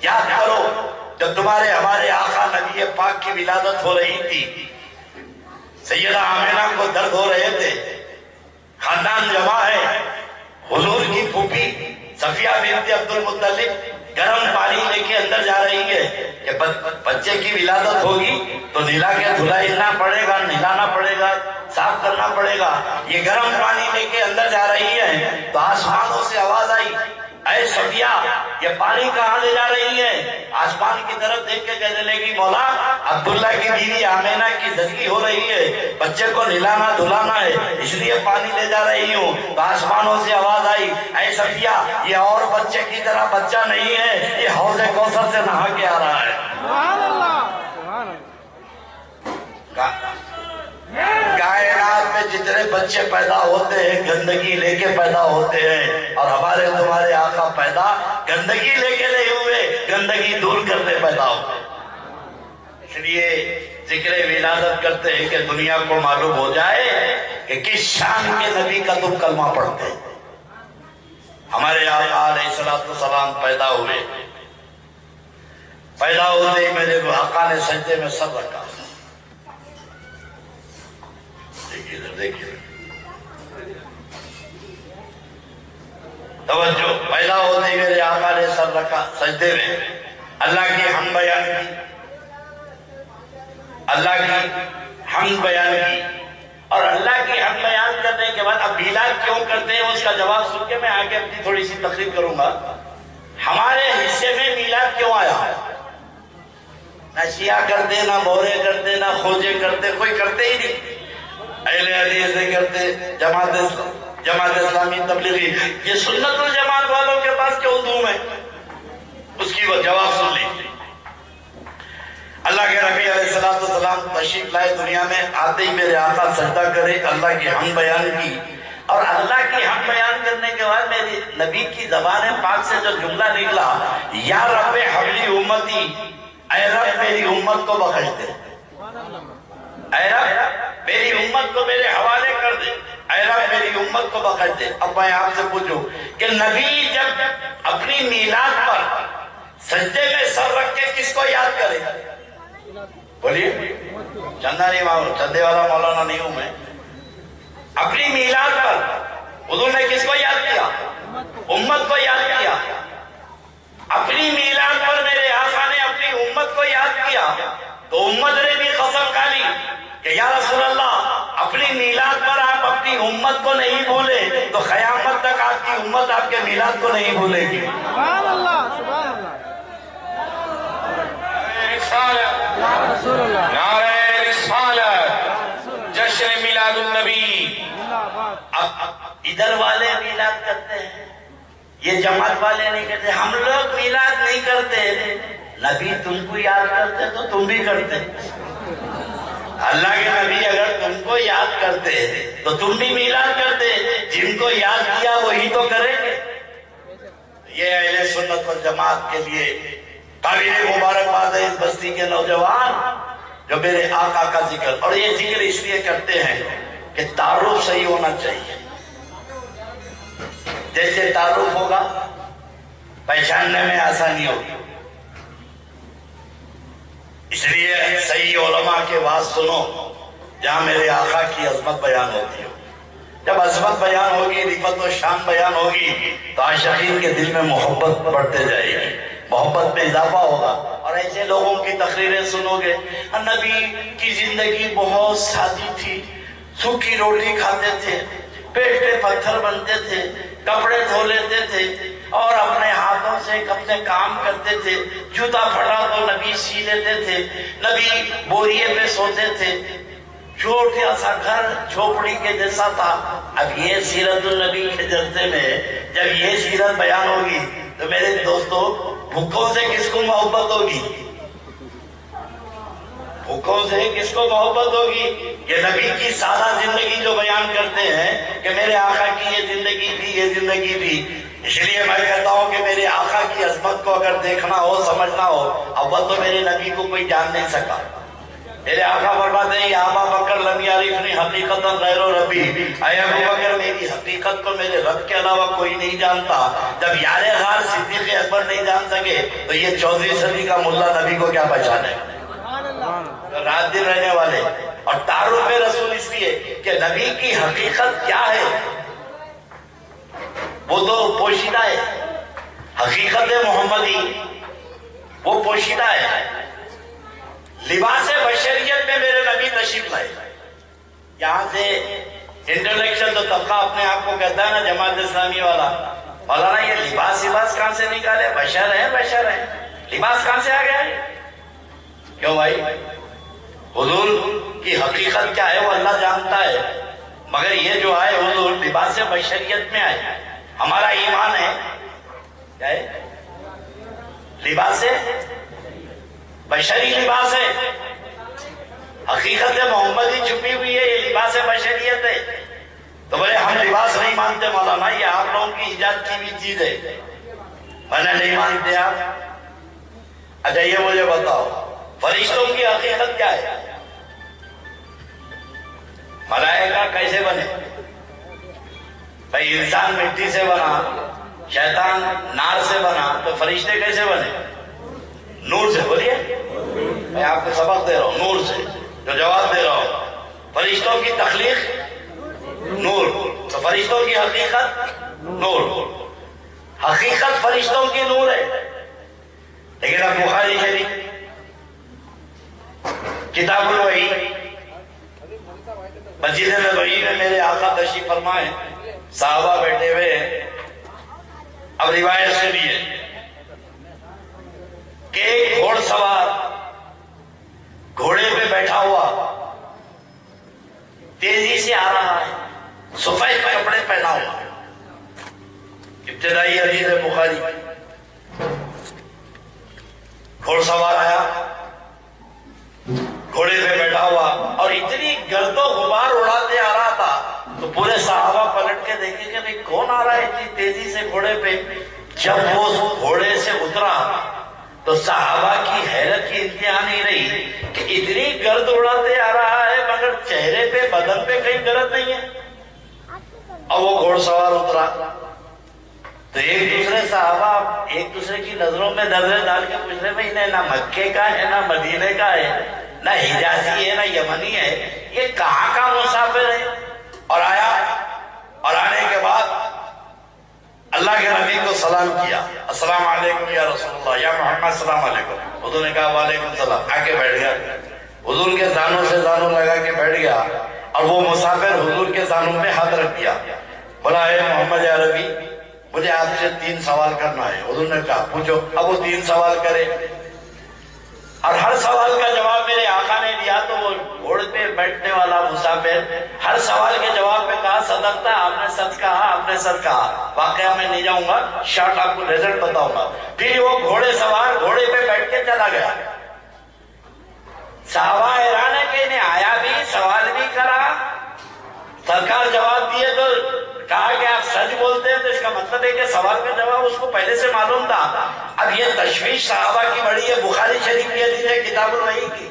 یاد کرو جب تمہارے ہمارے آقا نبی پاک کی ولادت ہو رہی تھی, سیدہ آمینہ کو درد ہو رہے تھے, خاندان جمع ہے, حضور کی پھوپھی صفیہ بنت عبد المطلب گرم پانی لے کے اندر جا رہی ہے کہ بچے کی ولادت ہوگی تو نہلا کے دھلانا پڑے گا, نہلانا پڑے گا, صاف کرنا پڑے گا. یہ گرم پانی لے کے اندر جا رہی ہے تو آسمانوں سے آواز آئی, اے صفیہ یہ پانی کہاں لے جا رہی ہے؟ آسمان کی طرف دیکھ کے کہنے لگی مولا عبداللہ کی بیوی آمینہ کی زچگی ہو رہی ہے, بچے کو نہلانا دھلانا ہے, اس لیے پانی لے جا رہی ہوں. تو آسمانوں سے آواز آئی, اے صفیہ یہ اور بچے کی طرح بچہ نہیں ہے, یہ حوض کوثر سے نہا کے آ رہا ہے. کائنات میں جتنے بچے پیدا ہوتے ہیں گندگی لے کے پیدا ہوتے ہیں, اور ہمارے تمہارے آقا پیدا گندگی لے کے نہیں ہوئے, گندگی دور کرتے پیدا ہوتے. اس لیے ذکر ولادت کرتے ہیں کہ دنیا کو معلوم ہو جائے کہ کس شان کے نبی کا تم کلمہ پڑھتے ہیں. ہمارے آقا علیہ السلام پیدا ہوئے, پیدا ہوتے ہی میرے آقا نے سجدے میں سر رکھا. دیکھیے توجہ, پیدا ہوتے ہی میرے آقا نے سر رکھا سجدے میں, اللہ کی حمد بیان کی, اللہ کی حمد بیان کی. اور اللہ کی حمد بیان کرنے کے بعد اب میلاد کیوں کرتے ہیں اس کا جواب سن کے میں آگے اپنی تھوڑی سی تقریر کروں گا. ہمارے حصے میں میلاد کیوں آیا؟ نہ شیعہ کرتے, نہ بورے کرتے, نہ خوجے کرتے, کوئی کرتے ہی نہیں. اہل حدیث سے کرتے, جماعت اسلامی تبلیغی, یہ سنت الجماعت والوں کے پاس کیوں دھوم ہے؟ اس کی وہ جواب سن لیجیے. اللہ کے نبی علیہ السلام تشریف لائے دنیا میں, آتے ہی میرے آقا سجدہ کرے, اللہ کی حمد بیان کی. اور اللہ کی حمد بیان کرنے کے بعد میری نبی کی زبان پاک سے جو جملہ نکلا, یا رب حبلی امتی, اے رب میری امت کو بخش دے, اے رب میری امت کو میرے حوالے کر دے, اے رب میری امت کو بخش دے. اب میں آپ سے پوچھوں کہ نبی جب اپنی میلاد پر سجدے میں سر رکھ کے کس کو یاد کرے؟ بولیے. چندہ نہیں مانگو, چندے والا مولانا نہیں ہوں میں. اپنی میلاد پر حضور نے کس کو یاد کیا؟ امت کو یاد کیا. اپنی امت نے بھی قسم کھا لی کہ یا رسول اللہ اپنی میلاد پر آپ اپنی امت کو نہیں بھولے تو قیامت تک آپ کی امت آپ کے میلاد کو نہیں بھولے گی. سبحان اللہ سبحان اللہ. نعرہ رسالت، جشن میلاد النبی. اب ادھر والے میلاد کرتے ہیں، یہ جماعت والے نہیں کرتے. ہم لوگ میلاد نہیں کرتے، نبی تم کو یاد کرتے تو تم بھی کرتے. اللہ کے نبی اگر تم کو یاد کرتے تو تم بھی میلاد کرتے. جن کو یاد کیا وہی تو کریں گے. یہ اہل سنت والجماعت کے لیے قابل مبارکباد ہے اس بستی کے نوجوان جو میرے آقا کا ذکر، اور یہ ذکر اس لیے کرتے ہیں کہ تعارف صحیح ہونا چاہیے. جیسے تعارف ہوگا پہچاننے میں آسانی ہوگی. اس لیے صحیح علماء کے بات سنو جہاں میرے آقا کی عظمت بیان ہوتی ہو. جب عظمت بیان ہوگی، رفعت و شان بیان ہوگی تو عاشقین کے دل میں محبت بڑھتے جائے گی، محبت میں اضافہ ہوگا. اور ایسے لوگوں کی تقریریں سنو گے، نبی کی زندگی بہت سادی تھی، سوکھی روٹی کھاتے تھے، پیٹ پہ پتھر بنتے تھے، کپڑے دھو لیتے تھے اور اپنے ہاتھوں سے اپنے کام کرتے تھے. جوتا پھٹا تو نبی سی لیتے تھے، نبی بوریے پہ سوتے تھے، چھوٹا سا گھر جھوپڑی کے جیسا تھا. اب یہ سیرت النبی کے جلسے میں جب یہ سیرت بیان ہوگی تو میرے دوستو بھوکوں سے کس کو محبت ہوگی؟ بھوکوں سے کس کو محبت ہوگی؟ یہ نبی کی سادہ زندگی جو بیان کرتے ہیں کہ میرے آقا کی یہ زندگی تھی، یہ زندگی تھی. اس لیے میں کہتا ہوں کہ میرے آقا کی عظمت کو اگر دیکھنا ہو، سمجھنا ہو، اول تو میرے نبی کو کوئی جان نہیں سکا. میرے آقا فرماتے ہیں یا ابا بکر لم یعرفنی حقیقتا غیر ربی، اے ابو بکر میری حقیقت کو میرے رب کے علاوہ کوئی نہیں جانتا. جب یار غار صدیق اکبر نہیں جان سکے تو یہ 14ویں صدی کا ملا نبی کو کیا پہچانے گا؟ رات دن رہنے والے. اور تعارف رسول اس لیے کہ نبی کی حقیقت کیا ہے وہ تو پوشیدہ ہے. حقیقت محمدی وہ پوشیدہ ہے. لباس بشریت میں میرے نبی تشریف لائے. یہاں سے انٹلیکچوئل تو طبقہ اپنے آپ کو کہتا ہے نا جماعت اسلامی والا، مولانا یہ لباس کہاں سے نکالے؟ بشر ہے، لباس کہاں سے آ گیا ہے؟ کیوں بھائی؟ حضور کی حقیقت کیا ہے وہ اللہ جانتا ہے، مگر یہ جو آئے حضور لباس بشریت میں آئے. ہمارا ایمان ہے کیا ہے؟ لباس بشری لباس ہے. حقیقت محمدی چھپی ہوئی ہے، یہ لباس بشریت ہے. تو بولے ہم لباس نہیں مانتے مولانا، یہ آپ لوگوں کی ایجاد کی بھی چیز ہے. میں نے نہیں مانتے آپ. اچھا یہ مجھے بتاؤ فرشتوں کی حقیقت کیا ہے؟ ملائکہ کیسے بنے؟ بھائی انسان مٹی سے بنا، شیطان نار سے بنا، تو فرشتے کیسے بنے؟ نور سے. بولیے میں آپ کو سبق دے رہا ہوں، نور سے جو جواب دے رہا ہوں. فرشتوں کی تخلیق نور، تو فرشتوں کی حقیقت نور. حقیقت فرشتوں کی نور ہے. لیکن اب بخاری شریف کتاب الوحی مسجد نبوی میں میرے آقا تشریف فرمائے، صحابہ بیٹھے ہوئے ہیں. اب روایت سنیے کہ ایک گھوڑ سوار گھوڑے پہ بیٹھا ہوا تیزی سے آ رہا ہے، سفید کپڑے پہنا ہوا. ابتدائی حدیث ہے بخاری. گھوڑ سوار آیا، گھوڑے پہ بیٹھا ہوا اور اتنی گرد و غبار اڑاتے آ رہا تھا تو پورے صحابہ پلٹ کے دیکھے کہ بھئی کون آ رہا ہے اتنی تیزی سے گھوڑے پہ. جب وہ گھوڑے سے اترا تو صحابہ کی حیرت کی انتہا نہیں رہی کہ اتنی گرد اڑاتے آ رہا ہے مگر چہرے پہ بدن پہ کہیں گرد نہیں ہے. اور وہ گھوڑ سوار اترا تو ایک دوسرے صحابہ ایک دوسرے کی نظروں میں نظریں ڈال کے پوچھ رہے بھائی نہ مکے کا ہے نہ مدینے کا ہے نہ حجازی ہے نہ یمنی ہے، یہ کہاں کا مسافر ہے؟ اور آیا، اور آنے کے بعد اللہ کے نبی کو سلام کیا، السلام علیکم یا رسول اللہ، یا محمد السلام علیکم. انہوں نے کہا وعلیکم السلام. آ کے بیٹھ گیا. حضور کے زانوں سے زانوں لگا کے بیٹھ گیا اور وہ مسافر حضور کے زانوں میں ہاتھ رکھ دیا. بولا اے محمد عربی مجھے آپ سے 3 سوال کرنا ہے. حضور نے کہا پوچھو. اب وہ 3 سوال کرے اور ہر سوال کا جواب میرے آقا نے دیا. تو وہ گھوڑے پہ بیٹھنے والا مسافر ہر سوال کے جواب میں کہا صدقتا، آپ نے سچ کہا، آپ نے سچ کہا. واقعہ میں نہیں جاؤں گا، شارٹ آپ کو رزلٹ بتاؤں گا. پھر وہ گھوڑے سوار گھوڑے پہ بیٹھ کے چلا گیا. صحابہ حیران ہے کہ انہیں آیا بھی، سوال بھی کرا، سرکار جواب دیے تو کہا کہ آپ سچ بولتے ہیں، تو اس کا مطلب ہے کہ سوال کا جواب اس کو پہلے سے معلوم تھا. اب یہ تشویش صحابہ کی بڑی ہے. بخاری شریف کی حدیث ہے کتاب الوحی کی.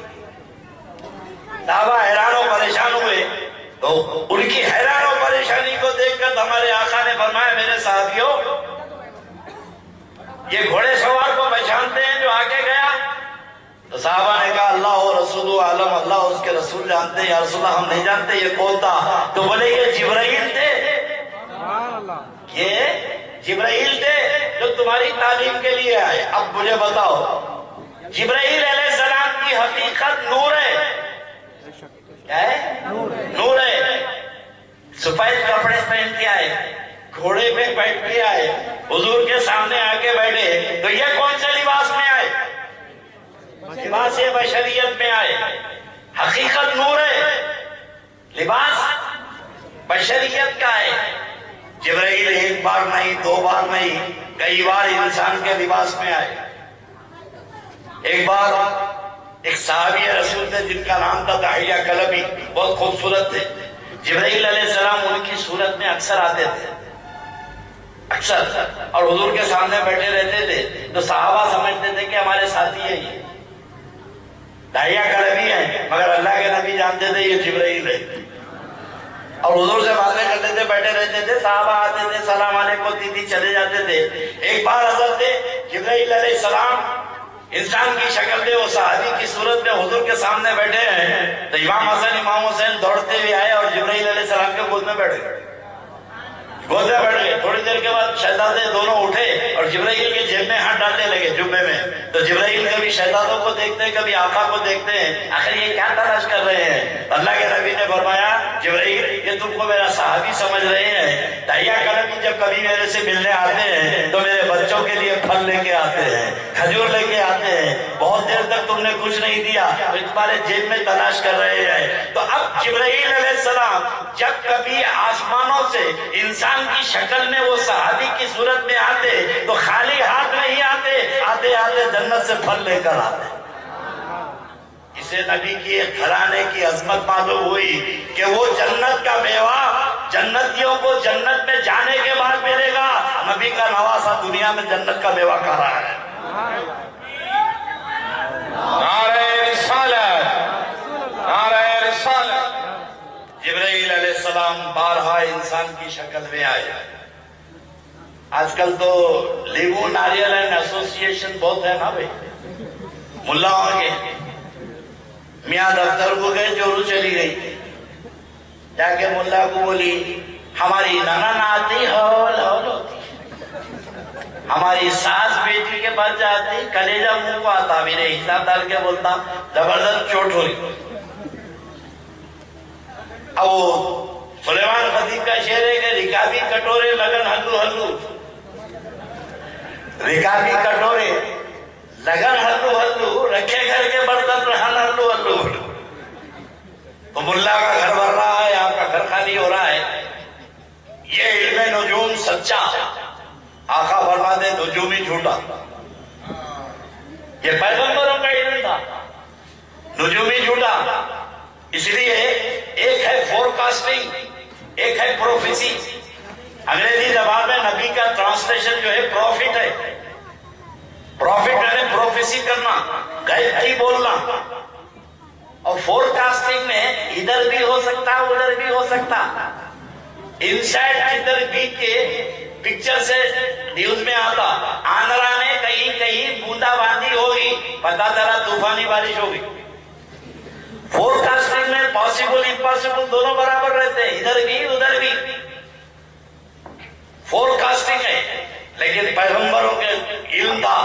صحابہ حیران و پریشان ہوئے تو ان کی حیران و پریشانی کو دیکھ کر ہمارے آقا نے فرمایا میرے صحابیوں یہ گھوڑے سوار کو پہچانتے ہیں جو آگے گیا؟ تو صحابہ نے کہا اللہ و رسول عالم، اللہ اس کے رسول جانتے ہیں. یا رسول اللہ ہم نہیں جانتے یہ کون تھا. تو بولے یہ جبرائیل تھے، یہ جبرائیل تھے جو تمہاری تعلیم کے لیے آئے. اب مجھے بتاؤ جبرائیل علیہ السلام کی حقیقت نور ہے. کیا ہے؟ نور ہے. سفید کپڑے پہن کے آئے، گھوڑے پہ بیٹھ کے آئے، حضور کے سامنے آ کے بیٹھے. تو یہ کون سے لباس میں آئے؟ لباس بشریت میں آئے. حقیقت نور ہے، لباس بشریت کا ہے. جبرائیل ایک بار نہیں، 2 بار نہیں، کئی بار انسان کے لباس میں آئے. ایک بار ایک صحابی رسول تھے جن کا نام تھا دحیہ کلبی، بہت خوبصورت تھے. جبرائیل علیہ السلام ان کی صورت میں اکثر آتے تھے، اکثر، اور حضور کے سامنے بیٹھے رہتے تھے. تو صحابہ سمجھتے تھے کہ ہمارے ساتھی ہیں، یہ دحیہ کلبی ہیں، مگر اللہ کے نبی جانتے تھے یہ جبرائیل ہے. اور حضور سے باتیں کرتے تھے، بیٹھے رہتے تھے. صحابہ آتے تھے، سلام علیکم دیدی چلے جاتے تھے. ایک بار حضرت جبرائیل علیہ السلام انسان کی شکل میں وہ صحابی کی صورت میں حضور کے سامنے بیٹھے ہیں. تو امام حسن امام حسین دوڑتے ہوئے آئے اور جبرائیل علیہ السلام کے گود میں بیٹھ گئے. گود میں بیٹھ گئے. تھوڑی دیر کے بعد شہزادے دونوں اٹھے اور جبرائیل کے جیب میں ہاتھ ڈالنے لگے، جبے میں. تو جبرائیل کبھی شہزادوں کو دیکھتے ہیں، کبھی آقا کو دیکھتے ہیں، آخر یہ کیا تلاش کر رہے ہیں؟ اللہ کے نبی نے فرمایا جبرائیل یہ تم کو میرا صحابی سمجھ رہے ہیں. دحیہ کلبی جب کبھی میرے سے ملنے آتے ہیں تو میرے بچوں کے لیے پھل لے کے آتے ہیں، کھجور لے کے آتے ہیں. بہت دیر تک تم نے کچھ نہیں دیا تو تمہارے جیب میں تلاش کر رہے ہیں. تو اب جبرائیل علیہ السلام جب کبھی آسمانوں سے انسان کی شکل میں وہ صحابی کی صورت میں آتے تو خالی ہاتھ نہیں آتے، آتے آتے جنت سے پھل لے کر آتے. اسے نبی کی گھرانے کی عظمت معلوم ہوئی کہ وہ جنت کا میوہ جنتیوں کو جنت میں جانے کے بعد ملے گا. نبی کا نواسا دنیا میں جنت کا میوہ کھا رہا ہے. نعرہ رسالت، نعرہ رسالت. جبرائیل علیہ السلام بارہا انسان کی شکل میں آئے. آج کل تو لیمو ناریل اینڈ ایسوسیشن بہت ہے نا بھائی، ملاؤں کے. میاں دفتر کو گئے، چورو چلی گئی، جا کے ملا کو بولی ہماری ننن آتی ہول ہول ہوتی، ہماری ساس بیٹی کے پاس جاتی کلیجہ منہ کو آتا. میرے حساب ڈال کے بولتا زبردست چوٹ ہوئی. اب وہ سلیمان خطیب کا شعر ہے کہ رکابی کٹورے لگن ہلو ہلو، رکابی کٹورے لگن ہلو ہلو، رکھے گھر کے برتن رہن ہلو ہلو. تو ملا کا گھر بھر رہا ہے، آپ کا گھر خالی ہو رہا ہے. یہ علم نجوم سچا، آقا فرماتے نجومی جھوٹا. یہ پیغمبروں کا علم تھا، نجومی جھوٹا. اس لیے ایک ہے فورکاسٹنگ، ایک ہے پروفیسی. انگریزی زبان میں نبی کا ٹرانسلیشن جو ہے پروفٹ ہے. پروفٹ یعنی پروفیسی کرنا، غیب کی بولنا. اور فورکاسٹنگ میں ادھر بھی ہو سکتا ادھر بھی ہو سکتا. انسائڈ ادھر بھی کے پکچر سے نیوز میں آتا آندرا میں کہیں کہیں بوندا باندی ہوگی، پتا چلا طوفانی بارش ہوگی. فورکاسٹنگ میں پاسبل امپاسبل دونوں برابر رہتے ہیں، ادھر بھی ادھر بھی. فورکاسٹنگ ہے. لیکن پیغمبروں کے علم تھا،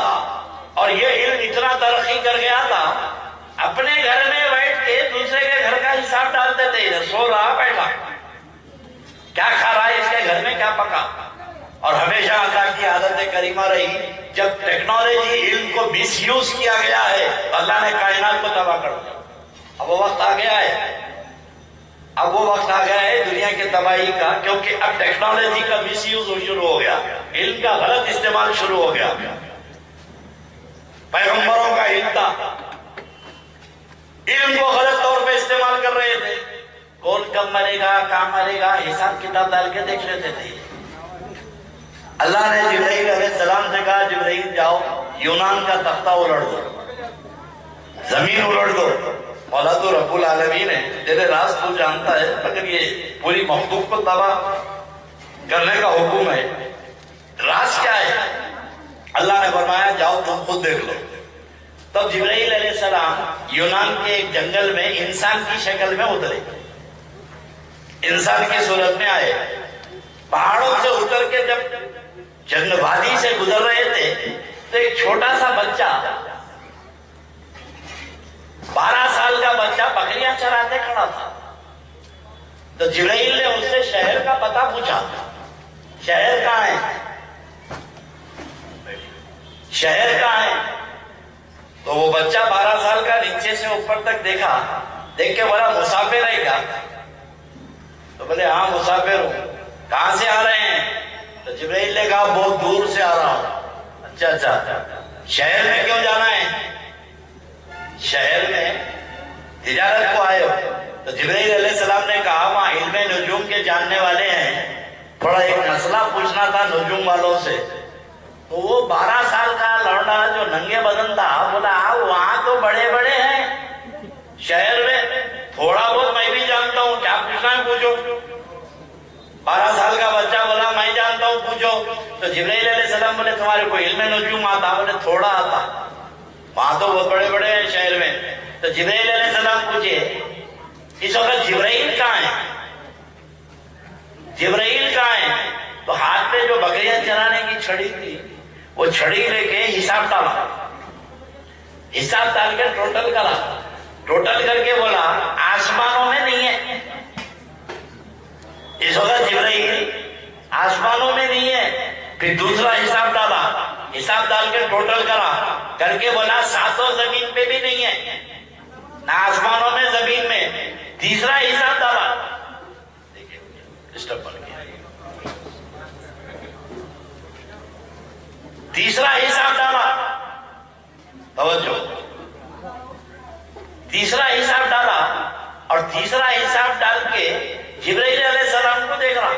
اور یہ علم اتنا ترقی کر گیا تھا، اپنے گھر میں بیٹھ کے دوسرے کے گھر کا حساب ڈالتے تھے. ادھر سو رہا بیٹھا, کیا کھا رہا ہے, اس کے گھر میں کیا پکا. اور ہمیشہ اللہ کی عادت کریمہ رہی, جب ٹیکنالوجی علم کو مس یوز کیا گیا ہے اللہ نے کائنات کو تباہ کر دیا. اب وہ وقت آ گیا ہے, اب وہ وقت آ گیا ہے دنیا کی تباہی کا, کیونکہ اب ٹیکنالوجی کا مس یوز شروع ہو گیا, علم کا غلط استعمال شروع ہو گیا. پیغمبروں کا علم تھا, علم کو غلط طور پہ استعمال کر رہے تھے. کون کب مرے گا, کہاں مرے گا, حساب کتاب ڈال کے دیکھ لیتے تھے. اللہ نے جبرائیل علیہ السلام سے کہا, جبرائیل جاؤ یونان کا تختہ الٹ دو, زمین الٹ دو. مولا تو رب العالمین ہے, تیرے راز تو جانتا ہے, مگر یہ پوری مخلوق کو تباہ کرنے کا حکم ہے, راز کیا ہے؟ اللہ نے فرمایا جاؤ تم خود دیکھ لو. تب جبرائیل علیہ السلام یونان کے ایک جنگل میں انسان کی شکل میں اترے, انسان کی صورت میں آئے. پہاڑوں سے اتر کے جب جنگ وادی سے گزر رہے تھے تو ایک چھوٹا سا بچہ, 12 سال کا بچہ بکریاں چراتے کھڑا تھا. تو جبرائیل نے اس سے شہر کا پتہ پوچھا, شہر کہاں ہے, شہر کہاں ہے. تو وہ بچہ 12 سال کا نیچے سے اوپر تک دیکھا, دیکھ کے بولا مسافر ہے کیا. تو بولے ہاں مسافر ہوں. کہاں سے آ رہے ہیں؟ تو جبرائیل نے کہا بہت دور سے آ رہا ہوں. اچھا, شہر میں کیوں جانا ہے, شہر میں تجارت کو آئے ہو. تو جبرائیل علیہ السلام نے کہا وہاں علم نجوم کے جاننے والے ہیں, تھوڑا ایک مسئلہ پوچھنا تھا نجوم والوں سے. تو وہ 12 سال کا لڑنا جو ننگے بدن تھا بولا وہاں تو بڑے بڑے ہیں, شہر میں تھوڑا بہت میں بھی جانتا ہوں, کیا پوچھنا ہے پوچھو. 12 سال کا بچہ بولا میں جانتا ہوں پوچھو. تو جبرائیل علیہ السلام بولے تمہارے کو علم نجوم آتا؟ بولے تھوڑا آتا. وہاں تو بہت بڑے بڑے ہیں شہر میں. تو جبرائیل علیہ السلام پوچھے اس وقت جبرائیل کہاں ہے, جبرائیل کہاں ہے. تو ہاتھ میں جو بکریاں چرانے کی چھڑی تھی وہ چھڑی لے کے حساب ڈالا, حساب ڈال کے ٹوٹل کرا, ٹوٹل کر کے بولا آسمانوں میں نہیں ہے. اس وقت جبرائیل آسمانوں میں نہیں ہے. پھر دوسرا حساب ڈالا, حساب ڈال کے ٹوٹل کرا, کر کے بولا ساتوں زمین پہ بھی نہیں ہے, نہ آسمانوں میں زمین میں. تیسرا حساب ڈالا, دیکھیں ڈسٹرب بن گیا, تیسرا حساب ڈالا, توجہ, تیسرا حساب ڈالا. اور تیسرا حساب ڈال کے جبرائیل علیہ السلام کو دیکھ رہا,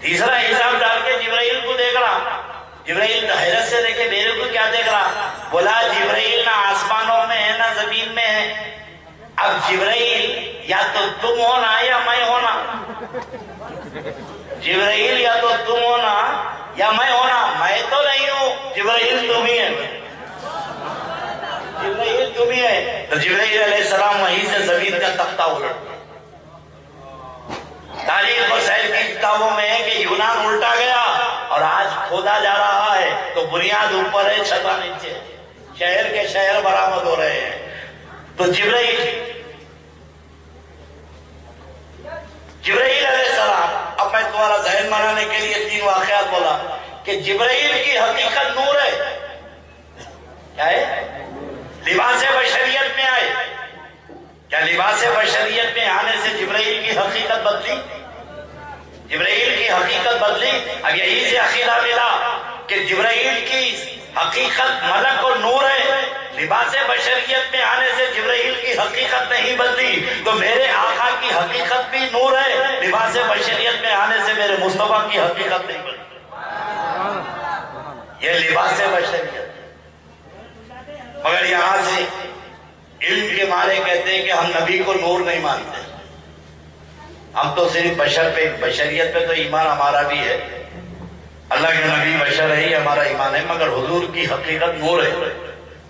تیسرا حساب ڈال کے جبرائیل کو دیکھ رہا. جبرائیل حیرت سے دیکھے میرے کو کیا دیکھ رہا. بولا جبرائیل نہ آسمانوں میں ہے نہ زمین میں ہے. اب جبرائیل یا تو تم ہونا یا میں ہونا, جبرائیل یا تو تم ہونا یا میں ہونا. میں تو نہیں ہوں, جبرائیل تم ہی ہے, جبرائیل تم ہی ہے. تو جبرائیل علیہ السلام وہیں سے زمین کا تختہ الٹ. تاریخ اور سائنس کی کتابوں میں ہے کہ یونان الٹا گیا اور آج کھودا جا رہا ہے تو بنیاد اوپر ہے, چھتا نیچے, شہر کے شہر برآمد ہو رہے ہیں. تو جبرائیل علیہ السلام, اب میں تمہارا ذہن بنانے کے لیے 3 واقعات بولا کہ جبرائیل کی حقیقت نور ہے. کیا ہے؟ لباس بشریت میں آئے. کیا لباس بشریت میں آنے سے جبرائیل کی حقیقت بدلی؟ جبرائیل کی حقیقت بدلی. اب یہی سے عقیدہ ملا کہ جبرائیل کی حقیقت ملک اور نور ہے. لباس بشریت میں آنے سے جبرائیل کی حقیقت نہیں بدلی. تو میرے آقا کی حقیقت بھی نور ہے, لباس بشریت میں آنے سے میرے مصطفیٰ کی حقیقت نہیں بدلی. یہ لباس بشریت. مگر یہاں سے علم کے مارے کہتے ہیں کہ ہم نبی کو نور نہیں مانتے, ہم تو صرف بشر پہ, بشریت پہ تو ایمان ہمارا بھی ہے, اللہ کے نبی بشر ہے ہی ہمارا ایمان ہے, مگر حضور کی حقیقت نور ہے,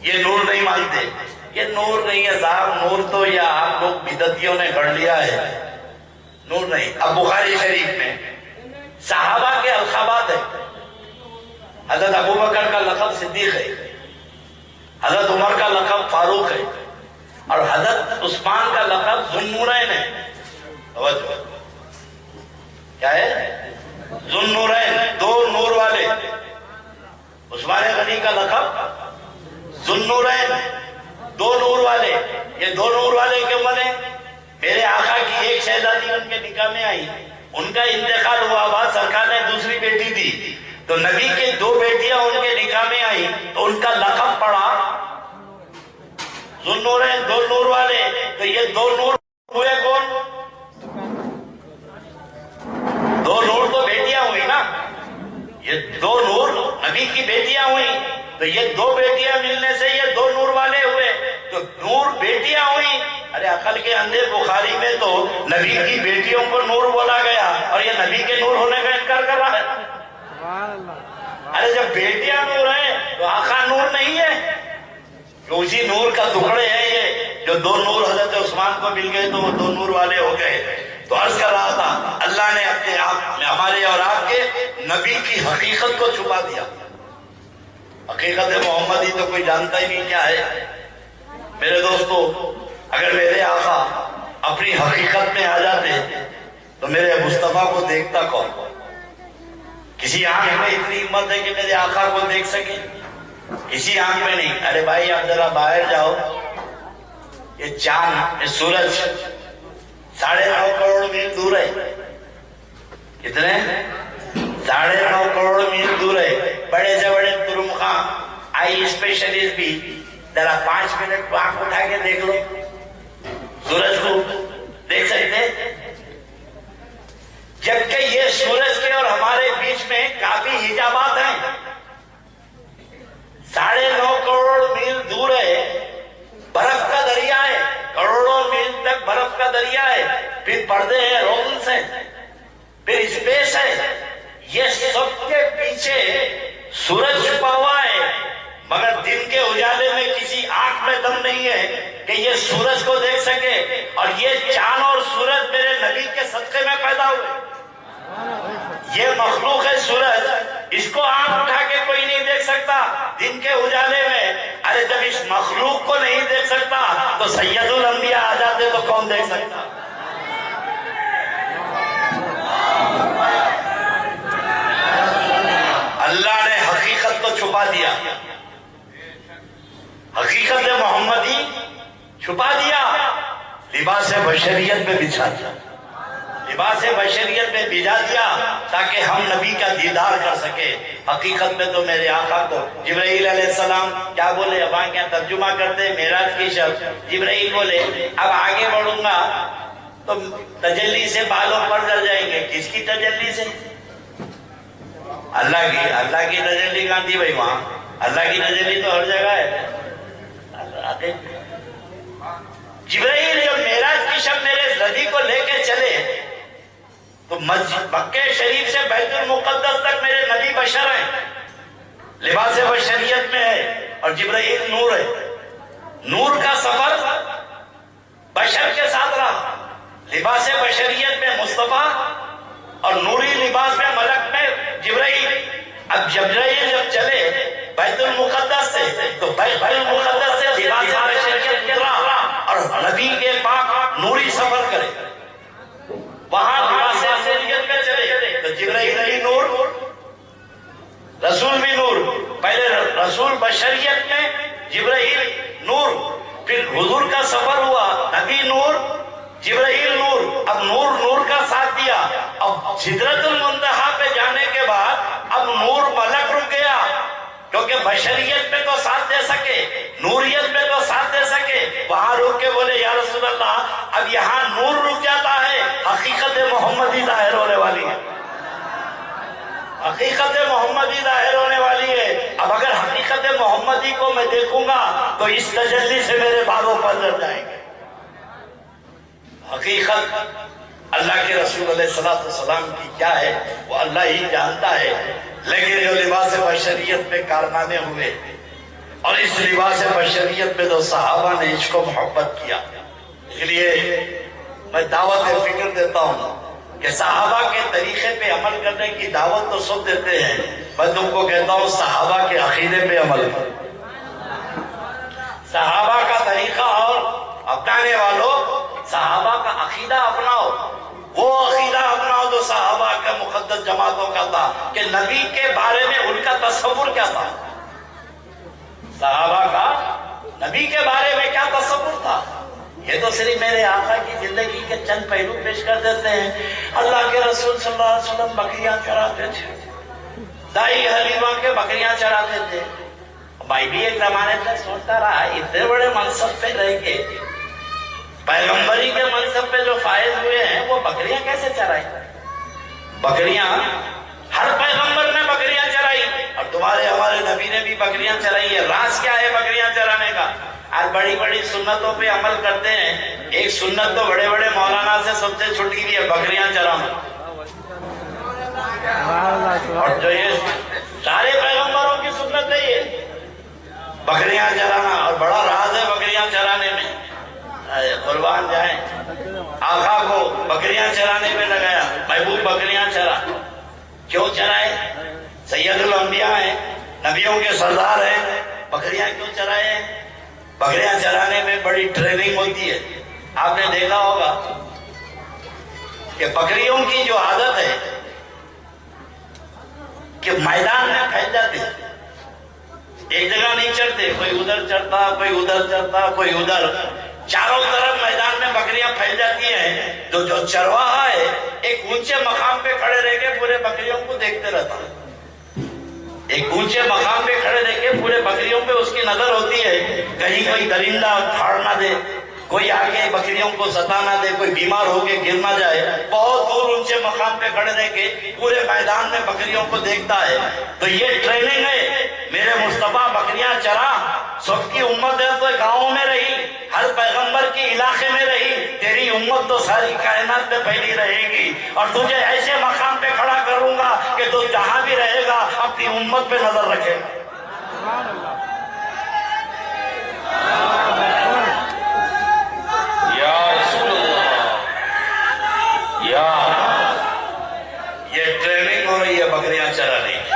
یہ نور نہیں مانتے. یہ نور نہیں ہے صاحب, نور تو یہ آپ لوگ بدعتیوں نے گھڑ لیا ہے, نور نہیں. اب بخاری شریف میں صحابہ کے القابات ہے. حضرت ابو بکر کا لقب صدیق ہے, حضرت عمر کا لقب فاروق ہے, اور حضرت عثمان کا لقب ذوالنورین ہے. توجہ کیا ہے؟ ذوالنورین، دو نور والے. عثمان غنی کا لقب ذوالنورین، دو نور والے. یہ دو نور والے کیوں بنے؟ میرے آقا کی ایک شہزادی ان کے نکاح میں آئی، ان کا انتقال ہوا، بعد سرکار نے دوسری بیٹی دی، تو نبی کے دو بیٹیاں ان کے نکاح میں آئی تو ان کا لقب پڑا ذوالنورین، دو نور والے. تو یہ دو نور ہوئے کون؟ دو نور تو بیٹیاں ہوئی نا، یہ دو نور نبی کی بیٹیاں ہوئی، تو یہ دو بیٹیاں ملنے سے یہ دو نور والے ہوئے. تو نور بیٹیاں ہوئی. ارے عقل کے اندھے، بخاری میں تو نبی کی بیٹیوں کو نور بولا گیا اور یہ نبی کے نور ہونے کا انکار کر رہا ہے. ارے جب بیٹیاں نور ہیں تو آقا نور نہیں ہے؟ کہ اسی نور کا ٹکڑے ہیں یہ جو دو نور حضرت عثمان کو مل گئے تو وہ دو نور والے ہو گئے. تو عرض کر رہا تھا اللہ نے اپنے آپ میں ہمارے اور آپ کے نبی کی حقیقت کو چھپا دیا. حقیقت محمدی تو کوئی جانتا ہی نہیں کیا ہے. میرے دوستو، اگر میرے آقا اپنی حقیقت میں آ جاتے تو میرے مصطفیٰ کو دیکھتا کون؟ کسی آنکھ میں اتنی ہمت ہے کہ میرے آقا کو دیکھ سکے؟ کسی آنکھ میں نہیں. ارے بھائی آپ ذرا باہر جاؤ، یہ چاند، یہ سورج 9.5 کروڑ میل دور ہے. کتنے؟ 9.5 کروڑ میل دور ہے. بڑے سے بڑے ترمخاں آئی اسپیشلسٹ بھی ذرا 5 منٹ آنکھ اٹھا کے دیکھ لو، سورج کو دیکھ سکتے؟ جبکہ یہ سورج کے اور ہمارے بیچ میں کافی حجابات ہیں. 9.5 کروڑ میل دور ہے، برف کا دریا ہے، کروڑوں میل تک برف کا دریا ہے، پھر پردے ہیں، رولنس ہیں، پھر اسپیس ہے. یہ سب کے پیچھے سورج چھپا ہوا ہے، مگر دن کے اجالے میں کسی آنکھ میں دم نہیں ہے کہ یہ سورج کو دیکھ سکے. اور یہ چاند اور سورج میرے نبی کے صدقے میں پیدا ہوئے. یہ مخلوق ہے سورج، اس کو آنکھ اٹھا کے کوئی نہیں دیکھ سکتا دن کے اجالے میں. ارے جب اس مخلوق کو نہیں دیکھ سکتا تو سید الانبیاء آ جاتے تو کون دیکھ سکتا؟ اللہ نے حقیقت کو چھپا دیا، حقیقت محمدی چھپا دیا، لباس بشریت میں بچھا دیا، لباس بشریت میں بھیجا دیا تاکہ ہم نبی کا دیدار کر سکے. حقیقت میں تو میرے آقا کو جبرائیل علیہ السلام کیا بولے؟ اب کیا ترجمہ کرتے معراج کی شب؟ جبرائیل بولے اب آگے بڑھوں گا تو تجلی سے بالوں پر جل جائیں گے. کس کی تجلی سے؟ اللہ کی. اللہ کی تجلی کہاں تھی بھائی؟ وہاں اللہ کی تجلی تو ہر جگہ ہے. جبرائیل جب معراج کی شب میرے نبی کو لے کے چلے تو مکہ شریف سے بیت المقدس تک میرے نبی بشر ہیں، لباس بشریت میں ہے، اور جبرائیل نور ہے. نور کا سفر بشر کے ساتھ رہا، لباس بشریت میں مصطفیٰ اور نوری لباس میں ملک میں جبرائیل. اب جبرائیل جب چلے بیت المقدس سے تو بیت المقدس سے لباس بشریت اترا اور نبی کے پاک نوری سفر کرے، وہاں لباس بشریت میں چلے تو جبرائیل بھی نور، رسول بھی نور. پہلے رسول بشریت میں، جبرائیل نور، پھر حضور کا سفر ہوا، نبی نور، جبرائیل نور. اب نور نور کا ساتھ دیا. اب سدرۃ المنتہا پہ جانے کے بعد اب نور ملک رک گیا، کیونکہ بشریت میں تو ساتھ دے سکے، نوریت میں تو ساتھ دے سکے. وہاں رک کے بولے یا رسول اللہ اب یہاں نور رک جاتا ہے، حقیقت محمدی ظاہر ہونے والی ہے، حقیقت محمدی ظاہر ہونے والی ہے. اب اگر حقیقت محمدی کو میں دیکھوں گا تو اس تجلی سے میرے بالوں پر جل جائیں گے. حقیقت اللہ کے رسول علیہ السلام کی کیا ہے وہ اللہ ہی جانتا ہے. لیکن جو لباس بشریت میں کارنامے ہوئے اور اس لباس بشریت میں تو صحابہ نے اس کو محبت کیا. اس لیے میں دعوت فکر دیتا ہوں کہ صحابہ کے طریقے پہ عمل کرنے کی دعوت تو سب دیتے ہیں، میں تم کو کہتا ہوں صحابہ کے عقیدے پہ عمل کرو. صحابہ کا طریقہ اور بھٹکانے والوں صحابہ کا عقیدہ اپناؤ، وہ عقیدہ اپناؤ تو صحابہ کا مقدس جماعتوں کا تھا کہ نبی کے بارے میں ان کا تصور کیا تھا، صحابہ کا نبی کے بارے میں کیا تصور تھا۔ یہ تو صرف میرے آقا کی زندگی کے چند پہلو پیش کر دیتے ہیں۔ اللہ کے رسول صلی اللہ علیہ وسلم بکریاں چراتے تھے، دائی حلیمہ کے بکریاں چراتے تھے۔ بھائی بھی ایک زمانے تک سوچتا رہا اتنے بڑے منصب پہ رہ کے پیغمبری کے منصب پہ جو فائز ہوئے ہیں وہ بکریاں کیسے چرائیں؟ بکریاں ہر پیغمبر نے بکریاں چرائی اور تمہارے ہمارے نبی نے بھی بکریاں چرائی ہے۔ راز کیا ہے بکریاں چرانے کا؟ آج بڑی بڑی سنتوں پہ عمل کرتے ہیں، ایک سنت تو بڑے بڑے مولانا سے سب سے چھٹ گئی ہے، بکریاں چرانا۔ اور جو یہ سارے پیغمبروں کی سنت ہے یہ بکریاں چرانا، اور بڑا راز ہے بکریاں چرانے میں۔ قربان جائیں، آقا کو بکریاں چرانے میں لگایا، محبوب بکریاں چرا۔ کیوں چرائے؟ سید الانبیاء ہیں، نبیوں کے سردار ہیں، بکریاں کیوں چرائے؟ بکریاں چرانے میں بڑی ٹریننگ ہوتی ہے۔ آپ نے دیکھا ہوگا کہ بکریوں کی جو عادت ہے کہ میدان میں پھیل جاتے ہیں، ایک جگہ نہیں چڑھتے، کوئی ادھر چڑھتا، کوئی ادھر چڑھتا، کوئی ادھر، چاروں طرف میدان میں بکریاں پھیل جاتی ہیں۔ تو جو چرواہا ہے ایک اونچے مقام پہ کھڑے رہ کے پورے بکریوں کو دیکھتے رہتا ہے، ایک اونچے مقام پہ کھڑے رہ کے پورے بکریوں پہ اس کی نظر ہوتی ہے، کہیں کوئی درندہ پھاڑ نہ دے، کوئی آگے بکریوں کو ستا نہ دے، کوئی بیمار ہو کے گر نہ جائے۔ بہت دور اونچے مقام پہ کھڑے رہ کے پورے میدان میں بکریوں کو دیکھتا ہے۔ تو یہ ٹریننگ ہے۔ میرے مصطفیٰ بکریاں چرا، سب کی امت ہے تو گاؤں میں رہی، ہر پیغمبر کی علاقے میں رہی، تیری امت تو ساری کائنات میں پھیلی رہے گی، اور تجھے ایسے مقام پہ کھڑا کروں گا کہ تو جہاں بھی رہے گا اپنی امت پہ نظر رکھے گا۔ یا رسول اللہ، یا یہ ٹریننگ ہو رہی ہے بکریاں چرانے کی۔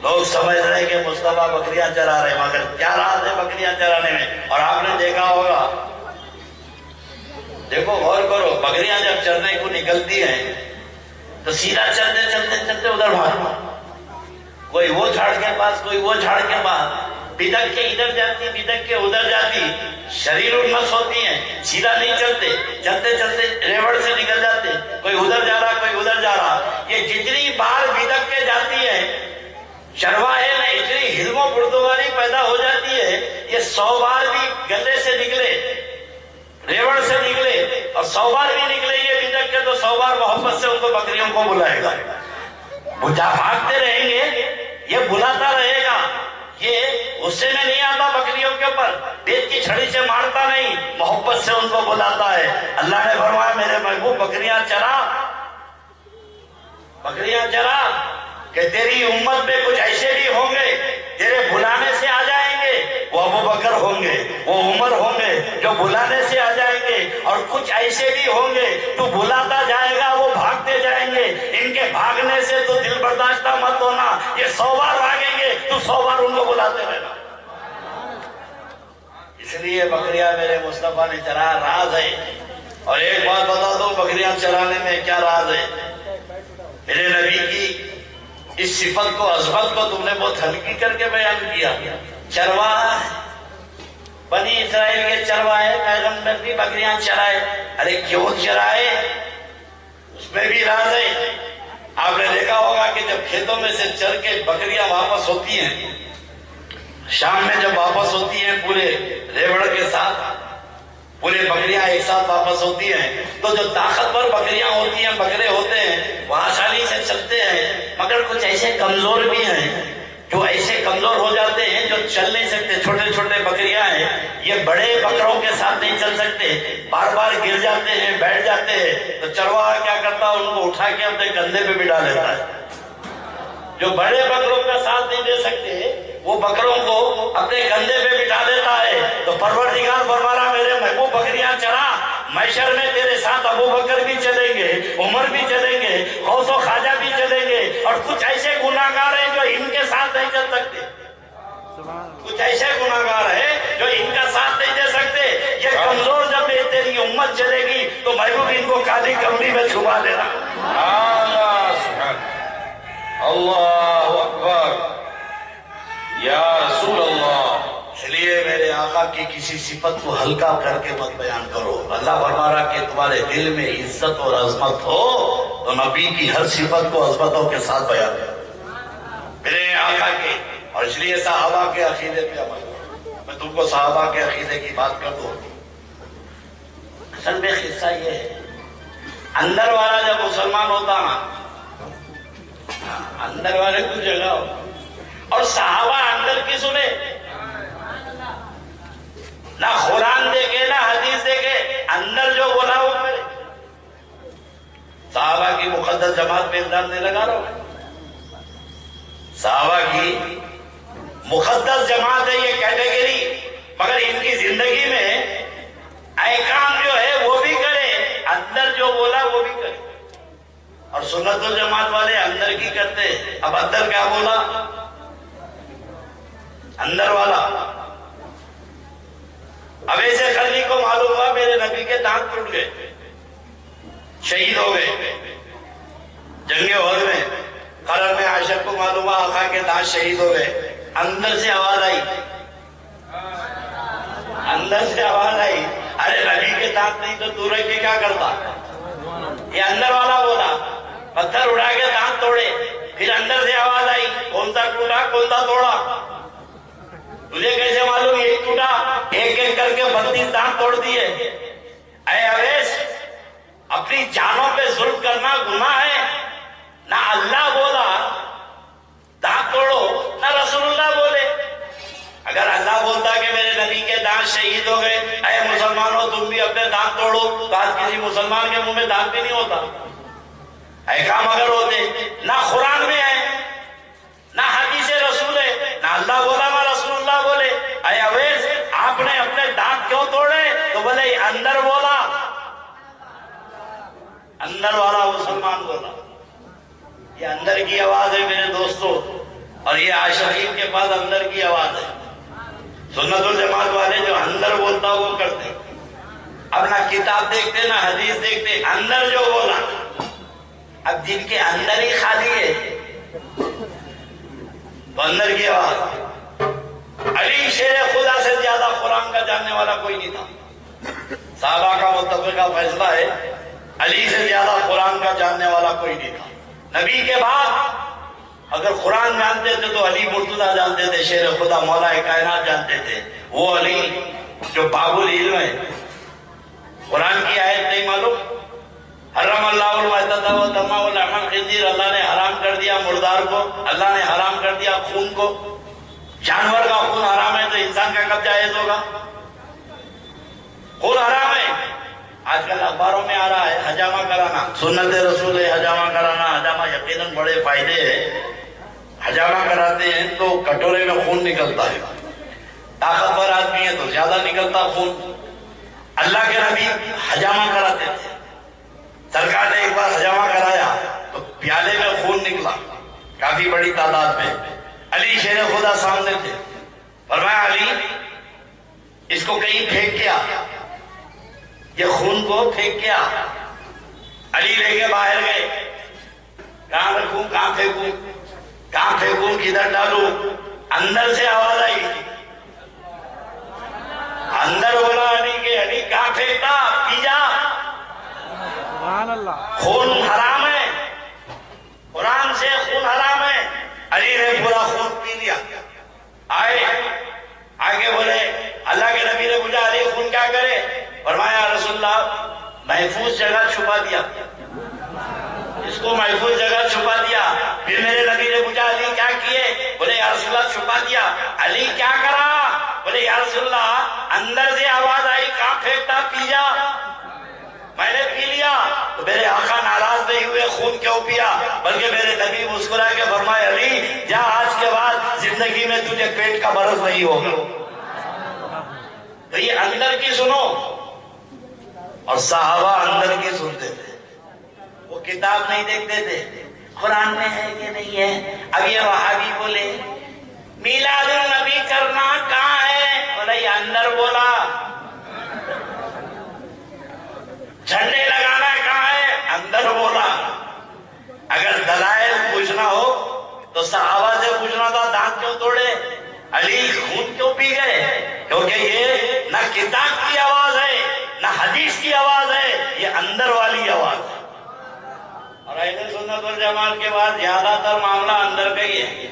لوگ سمجھ رہے ہیں کہ مصطفیٰ بکریاں چرا رہے، مگر کیا راز ہے بکریاں چرانے میں؟ اور آپ نے دیکھا ہوگا، دیکھو غور کرو، بکریاں جب چرنے کو نکلتی ہیں تو سیدھا چلتے چلتے چلتے ادھر بھاگنا، کوئی وہ جھاڑ کے پاس، کوئی وہ جھاڑ کے پاس، بدک کے ادھر جاتی، بدک کے ادھر جاتی، شریر انس ہوتی ہیں، سیدھا نہیں چلتے، چلتے چلتے ریوڑ سے نکل جاتے، کوئی ادھر جا رہا کوئی ادھر جا رہا۔ یہ جتنی بار بدک کے جاتی ہے چرواہے میں اتنی حلم و بردواری پیدا ہو جاتی ہے، یہ 100 بار بھی گلے سے نکلے، ریوڑ سے نکلے، اور 100 بار بھی نکلے یہ بدک کے، تو 100 بار محبت سے ان کو بکریوں کو بلائے گا، وہ جا بھاگتے رہیں گے، یہ بلاتا رہے گا، یہ غصے میں نہیں آتا بکریوں کے اوپر، پیٹ کی چھڑی سے مارتا نہیں، محبت سے ان کو بلاتا ہے۔ اللہ نے فرمایا میرے محبوب بکریاں چرا، بکریاں چرا، کہ تیری امت میں کچھ ایسے بھی ہوں گے تیرے بلانے سے آ جائیں گے، وہ ابو بکر ہوں گے، وہ عمر ہوں گے جو بلانے سے آ جائیں گے، اور کچھ ایسے بھی ہوں گے تو بلاتا جائے گا وہ بھاگتے جائیں گے، ان کے بھاگنے سے تو دل برداشتہ مت ہونا، یہ 100 بار بھاگیں گے تو 100 بار ان کو بلاتے رہنا۔ اس لیے بکریاں میرے مصطفیٰ نے چرا، راز ہے۔ اور ایک بات بتا دو بکریاں چرانے میں کیا راز ہے؟ میرے نبی کی اس صفت کو، عظمت کو تم نے بہت ہلکی کر کے بیان کیا۔ چرواہا، بنی اسرائیل کے چرواہے پیغمبر بھی بکریاں چرائے، ارے کیوں چرائے؟ اس میں بھی راز ہے۔ آپ نے دیکھا ہوگا کہ جب کھیتوں میں سے چر کے بکریاں واپس ہوتی ہیں، شام میں جب واپس ہوتی ہیں پورے ریوڑ کے ساتھ، پورے بکریاں ایک ساتھ واپس ہوتی ہیں، تو جو طاقتور بکریاں ہوتی ہیں، بکرے ہوتے ہیں، وہ آسانی سے چلتے ہیں، مگر کچھ ایسے کمزور بھی ہیں جو ایسے کمزور ہو جاتے ہیں جو چل نہیں سکتے۔ چھوٹے چھوٹے بکریاں ہیں، یہ بڑے بکروں کے ساتھ نہیں چل سکتے، بار بار گر جاتے ہیں، بیٹھ جاتے ہیں، تو چرواہا کیا کرتا ہے؟ ان کو اٹھا کے اپنے کندھے پہ بٹھا لیتا ہے۔ جو بڑے بکروں کا ساتھ نہیں دے سکتے وہ بکروں کو اپنے کندھے پہ بٹھا دیتا ہے۔ تو پروردگار فرما رہا میرے محبوب بکریاں چرا، محشر میں تیرے ساتھ ابو بکر بھی چلیں گے، عمر بھی چلیں گے، غوث و خواجہ بھی چلیں گے، اور کچھ ایسے گناہگار ہیں جو ان کے ساتھ نہیں چل سکتے، کچھ ایسے گناہگار ہیں جو ان کا ساتھ نہیں دے سکتے، یہ کمزور محبوب ان کو کالی کمری میں چھپا دینا. اللہ اکبر یا رسول اللہ. اس لیے میرے آقا کی کسی صفت کو ہلکا کر کے مت بیان کرو. اللہ فرما رہا کہ تمہارے دل میں عزت اور عظمت ہو تو نبی کی ہر صفت کو عظمتوں کے ساتھ بیان کرو میرے آقا کے. اور اس لیے صحابہ کے عقیدے پہ عمل کرو. میں تم کو صحابہ کے عقیدے کی بات کر دوں. اصل میں قصہ یہ ہے، اندر والا جب مسلمان ہوتا نا، اندر والے کو جگہ ہو، اور صحابہ اندر کی سنے، نہ قرآن دیکھے نہ حدیث دیکھے، اندر جو بولا وہ کرے. صحابہ کی مقدس جماعت پہ الزام نہیں لگا رہا ہوں. صحابہ کی مقدس جماعت ہے یہ کیٹیگری، مگر ان کی زندگی میں احکام جو ہے وہ بھی کرے، اندر جو بولا وہ بھی کرے. اور سنت الجماعت والے اندر کی کرتے. اب اندر کیا بولا؟ اندر والا. اب ایسے خرجی کو معلوم ہوا میرے نبی کے دانت ٹوٹ گئے، شہید ہو گئے جنگ احد میں. قرن میں عائشہ کو معلوم ہوا آقا کے دانت شہید ہو گئے. اندر سے آواز آئی، اندر سے آواز آئی، ارے نبی کے دانت نہیں تو تو رہ کے کیا کرتا؟ یہ اندر والا بولا، پتھر اڑا کے دانت توڑے. پھر اندر سے آواز آئی، کون سا ٹوٹا کون سا توڑا؟ تجھے کیسے معلوم یہی ٹوٹا؟ ایک ایک کر کے 32 دانت توڑ دیے. اے اویس، اپنی جانوں پہ ظلم کرنا گناہ ہے. نہ اللہ بولا دانت توڑو، نہ رسول اللہ بولے. اگر اللہ بولتا کہ میرے نبی کے دانت شہید ہو گئے، اے مسلمانوں تم بھی اپنے دانت توڑو، تو آج کسی مسلمان کے منہ میں دانت بھی نہیں ہوتا. احکام اگر ہوتے، نہ قرآن میں ہے نہ حدیث رسول ہے، نہ اللہ بولا نہ رسول اللہ بولے. اے اویس، آپ نے اپنے دانت کیوں توڑے؟ تو بولے اندر بولا، اندر والا مسلمان بولا. یہ اندر کی آواز ہے میرے دوستو، اور یہ عاشقین کے پاس اندر کی آواز ہے. سنت الجماعت والے جو اندر بولتا وہ کرتے. اب نہ کتاب دیکھتے نہ حدیث دیکھتے، اندر جو بولا. اب جن کے اندر ہی خالی ہے تو اندر کی آواز. علی شیر خدا سے زیادہ قرآن کا جاننے والا کوئی نہیں تھا. صحابہ کا متفقہ فیصلہ ہے، علی سے زیادہ قرآن کا جاننے والا کوئی نہیں تھا. نبی کے بعد اگر قرآن جانتے تھے تو علی مرتضیٰ جانتے تھے، شیر خدا مولا کائنات جانتے تھے. وہ علی جو باب العلم ہے، قرآن کی آیت نہیں معلوم، حرم اللہ المیتۃ والدم ولحم الخنزیر، اللہ نے حرام کر دیا مردار کو، اللہ نے حرام کر دیا خون کو. جانور کا خون حرام ہے تو انسان کا کب جائز ہوگا؟ خون حرام ہے. آج کل اخباروں میں آ رہا ہے حجامہ کرانا، سنت رسول ہے حجامہ کرانا. حجامہ یقیناً بڑے فائدے ہیں. حجامہ کراتے ہیں تو کٹورے میں خون نکلتا ہے، طاقتور آدمی ہے تو زیادہ نکلتا خون. اللہ کے نبی حجامہ کراتے تھے. سرکار نے ایک بار حجامہ کرایا تو پیالے میں خون نکلا کافی بڑی تعداد میں. علی شیر خدا سامنے تھے. فرمایا علی اس کو کہیں پھینک کے آ، یہ خون کو پھینک کے آ. علی لے کے باہر گئے. کہاں رکھوں کہاں پھینکوں، کہاں پھینکوں کدھر ڈالوں؟ اندر سے آواز آئی، اندر بولا علی کے علی کہاں پھینکتا، پی جا. سبحان اللہ. خون حرام ہے، قرآن سے خون حرام ہے. علی نے پورا خون پی لیا. آئے آگے بولے، اللہ کے نبی نے پوچھا علی خون کیا کرے؟ فرمایا رسول اللہ محفوظ جگہ چھپا دیا، اس کو محفوظ جگہ چھپا دیا. پھر میرے نبی نے پوچھا علی کیا کیے؟ بولے یا رسول اللہ چھپا دیا. علی کیا کرا؟ بولے یا رسول اللہ اندر سے آواز آئی کہاں پھینکتا، پی جا. میں نے پی لیا. تو میرے آقا ناراض نہیں ہوئے خون کیوں پیا، بلکہ میرے نبی مسکرا کے فرمائے علی جا آج کے بعد زندگی میں تجھے پیٹ کا مرض نہیں ہوگا. تو یہ اندر کی سنو. اور صحابہ اندر کی سنتے تھے، وہ کتاب نہیں دیکھتے تھے قرآن میں ہے کہ نہیں ہے. اب یہ وہابی بولے میلاد النبی کرنا کہاں ہے؟ بولے یہ اندر بولا. جھنڈے دلائل پوچھنا ہو تو صحابہ سے پوچھنا تھا دانت کیوں توڑے، علی خون کیوں پی گئے، کیونکہ یہ نہ کتاب کی آواز ہے نہ حدیث کی آواز ہے، یہ اندر والی آواز ہے۔ اور اہل سنت والجماعت کے بعد زیادہ تر معاملہ اندر کا ہی ہے۔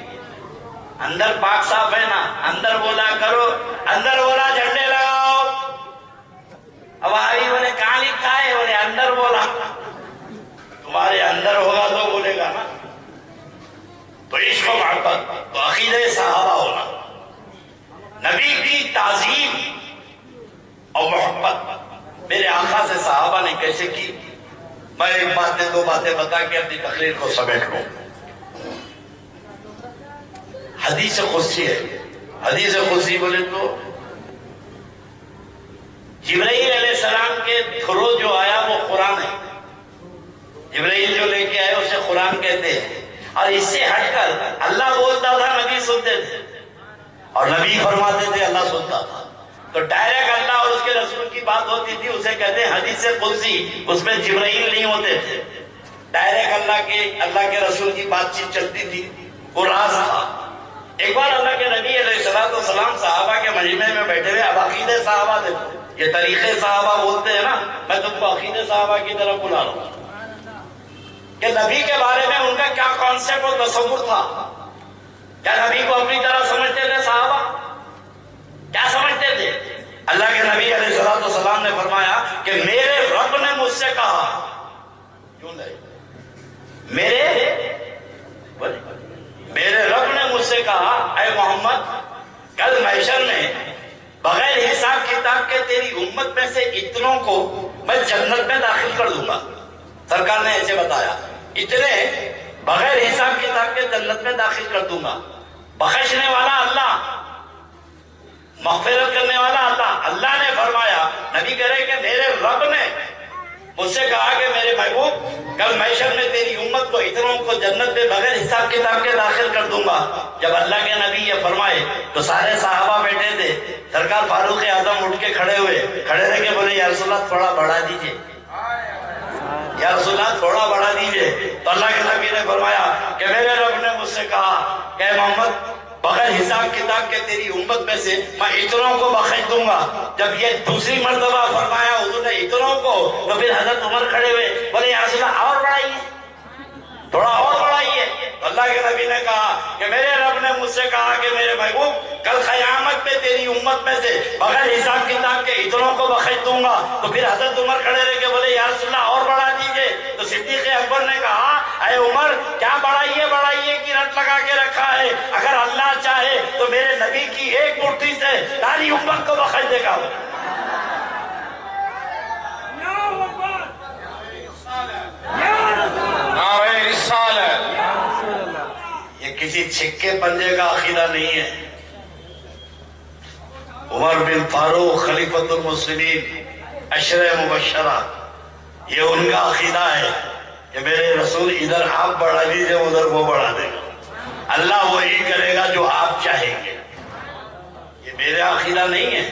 اندر پاک صاف ہے نا، اندر بولا کرو، اندر بولا جھنڈے لگاؤ۔ اب آئی بولے کہاں لکھا ہے، بولے اندر بولا، تمہارے اندر ہوگا تو بولے گا نا۔ تو عشق و محبت تو عقیدہ صحابہ ہونا، نبی کی تعظیم اور محبت میرے آقا سے صحابہ نے کیسے کی، میں ایک باتیں دو باتیں بتا کے اپنی تقریر کو سمیٹ لوں۔ حدیث قدسی ہے، حدیث قدسی بولے تو جبرائیل علیہ السلام کے تھرو جو آیا وہ قرآن ہے، جبرائیل جو لے کے آئے اسے قرآن کہتے ہیں، اور اس سے ہٹ کر اللہ بولتا تھا نبی سنتے تھے، اور نبی فرماتے تھے اللہ سنتا تھا۔ تو ڈائریکٹ اللہ اور اس کے رسول کی بات ہوتی تھی، اسے کہتے ہیں حدیث قدسی، اس میں جبرائیل نہیں ہوتے تھے، ڈائریکٹ اللہ کے رسول کی بات چیت چلتی تھی، وہ راز تھا۔ ایک بار اللہ کے نبی علیہ السلام صحابہ کے مجمع میں بیٹھے ہوئے، اب عقیدے صحابہ دیکھو، یہ طریقے صحابہ بولتے ہیں نا، میں تم کو عقیدے صحابہ کی طرف بلا رہا ہوں کہ نبی کے بارے میں ان کا کیا کانسیپٹ اور تصور تھا، کیا نبی کو اپنی طرح سمجھتے تھے صحابہ، کیا سمجھتے تھے؟ اللہ کے نبی علیہ السلام نے فرمایا کہ میرے رب نے مجھ سے کہا، کیوں نہیں، میرے رب نے مجھ سے کہا اے محمد کل محشر میں بغیر حساب کتاب کے تیری امت میں سے اتنوں کو میں جنت میں داخل کر دوں گا۔ سرکار نے ایسے بتایا، اتنے بغیر حساب کتاب کے جنت میں داخل کر دوں گا۔ بخشنے والا اللہ، مغفرت کرنے والا اللہ۔ اللہ نے فرمایا، نبی کہہ رہے کہ میرے رب نے مجھ سے کہا کہ میرے محبوب کل محشر میں تیری امت کو اتنوں کو جنت میں بغیر حساب کتاب کے داخل کر دوں گا۔ جب اللہ کے نبی یہ فرمائے تو سارے صحابہ بیٹھے تھے، سرکار فاروق اعظم اٹھ کے کھڑے رہ کے بولے یا رسول اللہ تھوڑا بڑھا دیجئے، یا رسول اللہ تھوڑا بڑھا دیجئے۔ تو اللہ کے نبی نے فرمایا کہ میرے رب نے مجھ سے کہا کہ محمد بغیر حساب کتاب کے تیری امت میں سے میں اتنوں کو بخش دوں گا۔ جب یہ دوسری مرتبہ فرمایا حضور نے اتنوں کو، تو پھر حضرت عمر کھڑے ہوئے، بولے یا رسول اللہ اور بڑھائیے، تھوڑا اور بڑھائیے۔ تو اللہ کے نبی نے کہا کہ میرے رب نے مجھ سے کہا کہ میرے محبوب کل قیامت میں تیری امت میں سے بغیر حساب کتاب کے اتنوں کو بخش دوں گا۔ تو پھر حضرت عمر کھڑے رہ کے بولے یا رسول اللہ اور بڑھا دیجئے۔ تو صدیق اکبر نے کہا اے عمر کیا بڑھائیے کی رٹ لگا کے رکھا ہے، اگر اللہ چاہے تو میرے نبی کی ایک مٹھی سے ساری امت کو بخش دے گا۔ یہ کسی چھکے پنجے کا عقیدہ نہیں ہے۔ عمر بن فاروق خلیفۃ المسلمین، عشرہ مبشرہ، یہ ان کا عقیدہ ہے کہ میرے رسول ادھر آپ بڑھا دیجئے ادھر وہ بڑھا دے گا، اللہ وہی کرے گا جو آپ چاہیں گے۔ یہ میرا عقیدہ نہیں ہے۔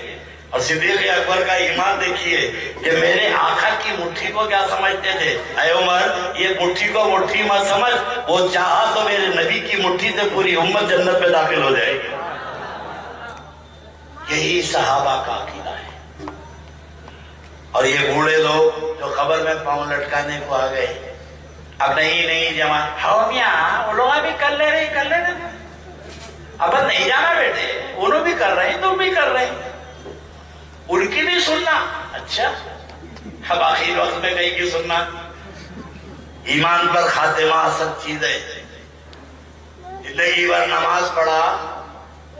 اور صدیق اکبر کا ایمان دیکھیے کہ میرے آقا کی مٹھی کو کیا سمجھتے تھے، اے عمر یہ مٹھی کو مٹھی مت سمجھ، وہ چاہا تو میرے نبی کی مٹھی سے پوری امت جنت میں داخل ہو جائے گی۔ یہی صحابہ کا عقیدہ ہے۔ اور یہ بوڑھے لوگ جو قبر میں پاؤں لٹکانے کو آ گئے، اب نہیں جماعت ہاؤ میاں، وہ لوگ ابھی کر لے رہے، اب نہیں جانا بیٹے، انہوں بھی کر رہے ہیں تم بھی کر رہے ہیں، ان کی بھی سننا۔ اچھا اب آخری وقت میں کہیں کی سننا؟ ایمان پر خاتمہ اصل چیز ہے۔ زندگی بھر نماز پڑھا،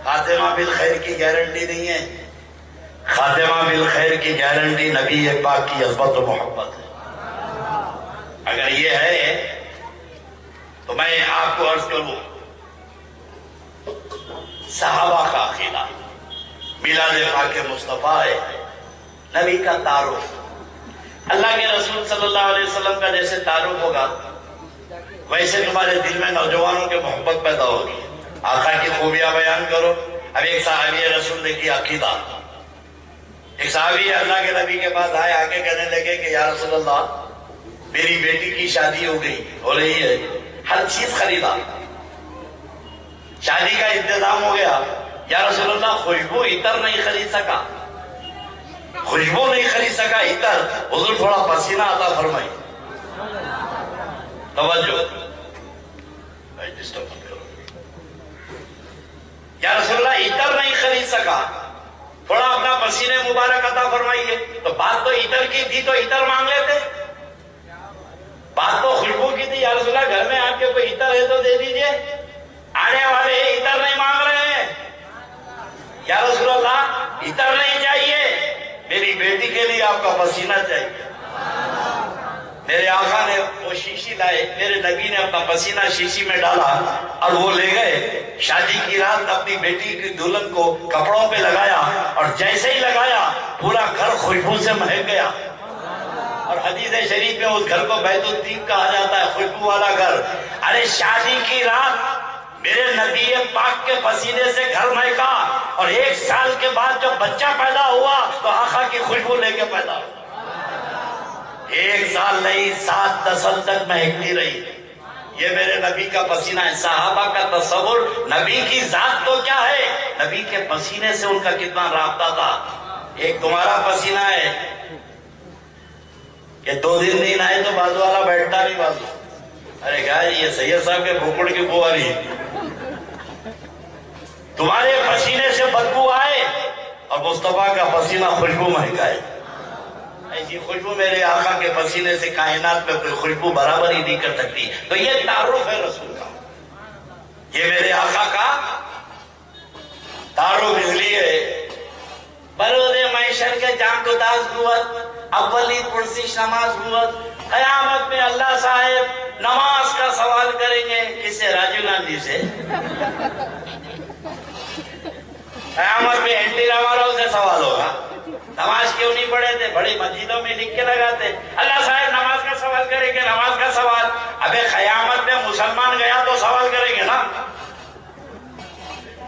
خاتمہ بالخیر کی گارنٹی نہیں ہے۔ خاتمہ بالخیر کی گارنٹی نبی پاک کی عظمت و محبت ہے۔ اگر یہ ہے تو میں آپ کو عرض کروں، صحابہ کا عقیدہ میلاد پاک مصطفیٰ ہے، نبی کا تعارف، اللہ کے رسول صلی اللہ علیہ وسلم کا جیسے تعارف ہوگا ویسے تمہارے دل میں نوجوانوں کے محبت پیدا ہوگی۔ آقا کی خوبیاں بیان کرو۔ اب ایک صحابی رسول نے کیا عقیدہ، ایک صحابی اللہ کے نبی کے پاس آئے، آگے کہنے لگے کہ یا رسول اللہ میری بیٹی کی شادی ہو گئی، ہو رہی ہے، ہر چیز خریدا. شادی کا انتظام ہو گیا. یا رسول اللہ خوشبو عطر نہیں خرید سکا, خوشبو نہیں خرید سکا, عطر. حضور تھوڑا پسینہ عطا فرمائی. توجہ, یا رسول اللہ عطر نہیں خرید سکا, تھوڑا اپنا پسینے مبارک عطا فرمائیے. تو بات تو عطر کی تھی تو عطر مانگ لیتے, بات تو خوشبو کی تھی. یا رسول اللہ گھر میں آپ کے کوئی عطر ہے تو دے دیجئے. آنے والے عطر نہیں مانگ رہے ہیں. یا رسول اللہ عطر نہیں چاہیے, میری بیٹی کے لیے آپ کا پسینہ چاہیے. میرے آقا نے وہ شیشی لائے, میرے نبی نے اپنا پسینہ شیشی میں ڈالا اور وہ لے گئے. شادی کی رات اپنی بیٹی کی دلہن کو کپڑوں پہ لگایا, اور جیسے ہی لگایا پورا گھر خوشبو سے مہک گیا. اور حدیث شریف میں اس گھر کو بیت الطیب کہا جاتا ہے, خوشبو والا گھر. ارے شادی کی رات میرے نبی پاک کے پسینے سے گھر مہکا, اور 1 سال کے بعد جب بچہ پیدا ہوا تو آقا کی خوشبو لے کے پیدا ہوا. 1 سال نہیں 7-10 سال تک مہکتی رہی. یہ میرے نبی کا پسینہ ہے. صحابہ کا تصور, نبی کی ذات تو کیا ہے, نبی کے پسینے سے ان کا کتنا رابطہ تھا. ایک تمہارا پسینہ ہے کہ 2 دن نہیں آئے تو بازو والا بیٹھتا نہیں بازو. ارے کہا یہ سید صاحب کے بھوکڑ کی بو آ رہی ہے. تمہارے پسینے سے بدبو آئے اور مصطفیٰ کا پسینہ خوشبو مہکائے. ایسی خوشبو میرے آقا کے پسینے سے کائنات میں کوئی خوشبو برابر ہی نہیں کر سکتی. تو یہ تعارف ہے رسول کا, یہ میرے آقا کا تعارف. اس لیے برود محشر کے جان کو داز قوت, اولی پرسش نماز قوت. قیامت میں اللہ صاحب نماز کا سوال کریں گے. کس سے؟ راجیو گاندھی سے. قیامت میں این ٹی راما راؤ سے سوال ہوگا, نماز کیوں نہیں پڑھے تھے, بڑی مسجدوں میں لکھ کے لگاتے. اللہ صاحب نماز کا سوال کریں گے, نماز کا سوال. ابے قیامت میں مسلمان گیا تو سوال کریں گے نا.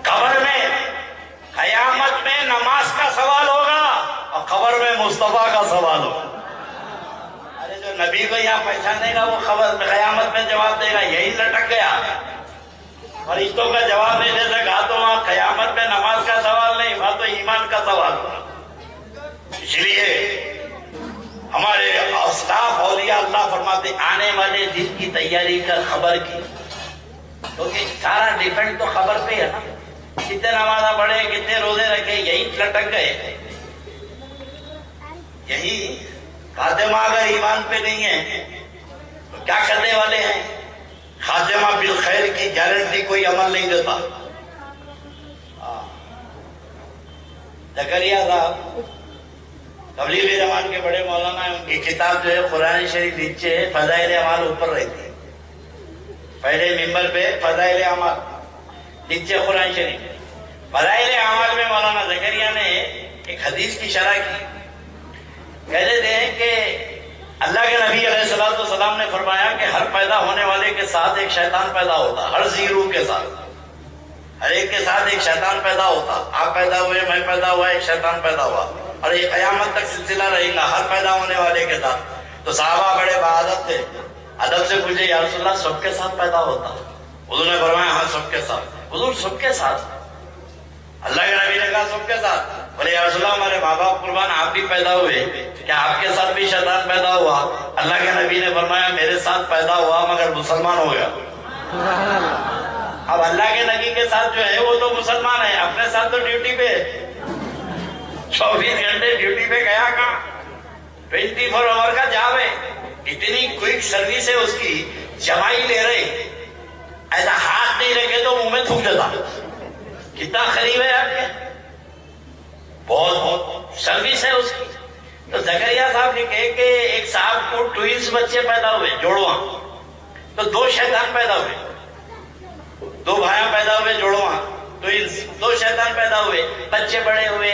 قبر میں قیامت میں نماز کا سوال ہوگا اور قبر میں مصطفیٰ کا سوال ہوگا. ارے جو نبی کو یہاں پہچانے گا وہ قبر میں قیامت میں جواب دے گا. یہی لٹک گیا, فرشتوں کا جواب نہیں دے سکا تو وہاں قیامت میں نماز کا سوال نہیں, وہاں تو ایمان کا سوال ہوگا. اس لیے ہمارے اسلاف اولیاء اللہ فرماتے آنے والے دن کی تیاری کا خبر کی, کیونکہ سارا ڈیپینڈ تو خبر پہ ہے نا. کتنے نمازہ پڑھے, کتنے روزے رکھے, یہی لٹک گئے. یہی خاتمہ اگر ایمان پہ نہیں ہے تو کیا کرنے والے ہیں. خاتمہ بالخیر کی گارنٹی کوئی عمل نہیں دیتا. زکریا صاحب تبلیغی جماعت کے بڑے مولانا ہیں, ان کی کتاب جو ہے قرآن شریف نیچے ہے, فضائل اعمال اوپر رہتی ہے. پہلے ممبر پہ فضائل اعمال, نیچے قرآن شریف. فضائل اعمال میں مولانا زکریا نے ایک حدیث کی شرح کی. کہتے تھے کہ اللہ کے نبی علیہ الصلوۃ والسلام نے فرمایا کہ ہر پیدا ہونے والے کے ساتھ ایک شیطان پیدا ہوتا, ہر ذی روح کے ساتھ, ہر ایک کے ساتھ ایک شیطان پیدا ہوتا. آپ پیدا ہوئے, میں پیدا ہوا, ایک شیطان پیدا ہوا, اور یہ قیامت تک سلسلہ رہے گا ہر پیدا ہونے والے کے ساتھ. تو صحابہ بڑے بہادر تھے, ادب سے پوچھے یا رسول اللہ سب کے ساتھ پیدا ہوتا؟ حضور نے فرمایا ہاں سب کے ساتھ. حضور سب کے ساتھ؟ اللہ کے نبی نے کہا سب کے ساتھ. بولے یا رسول اللہ ہمارے ماں باپ قربان, آپ بھی پیدا ہوئے, کیا آپ کے ساتھ بھی شیطان پیدا ہوا؟ اللہ کے نبی نے فرمایا میرے ساتھ پیدا ہوا مگر مسلمان ہو گیا. اب اللہ کے نبی کے ساتھ جو ہے وہ تو مسلمان ہے, اپنے ساتھ تو ڈیوٹی پہ 24 گھنٹے ڈیوٹی پہ گیا کہاں, 24 آور کا جاب ہے. اتنی کوئک سروس ہے اس کی, جمائی لے رہے, ایسا ہاتھ نہیں رکھے تو منہ میں تھوک دیتا. کتنا قریب ہے آپ کے, بہت بہت سروس ہے اس کی. تو زکریا صاحب نے کہے کہ ایک صاحب کو ٹوئنس بچے پیدا ہوئے, جوڑواں. تو 2 شیطان پیدا ہوئے, 2 بھائیاں پیدا ہوئے جوڑواں, ٹوئنس, 2 شیطان پیدا ہوئے. بچے بڑے ہوئے,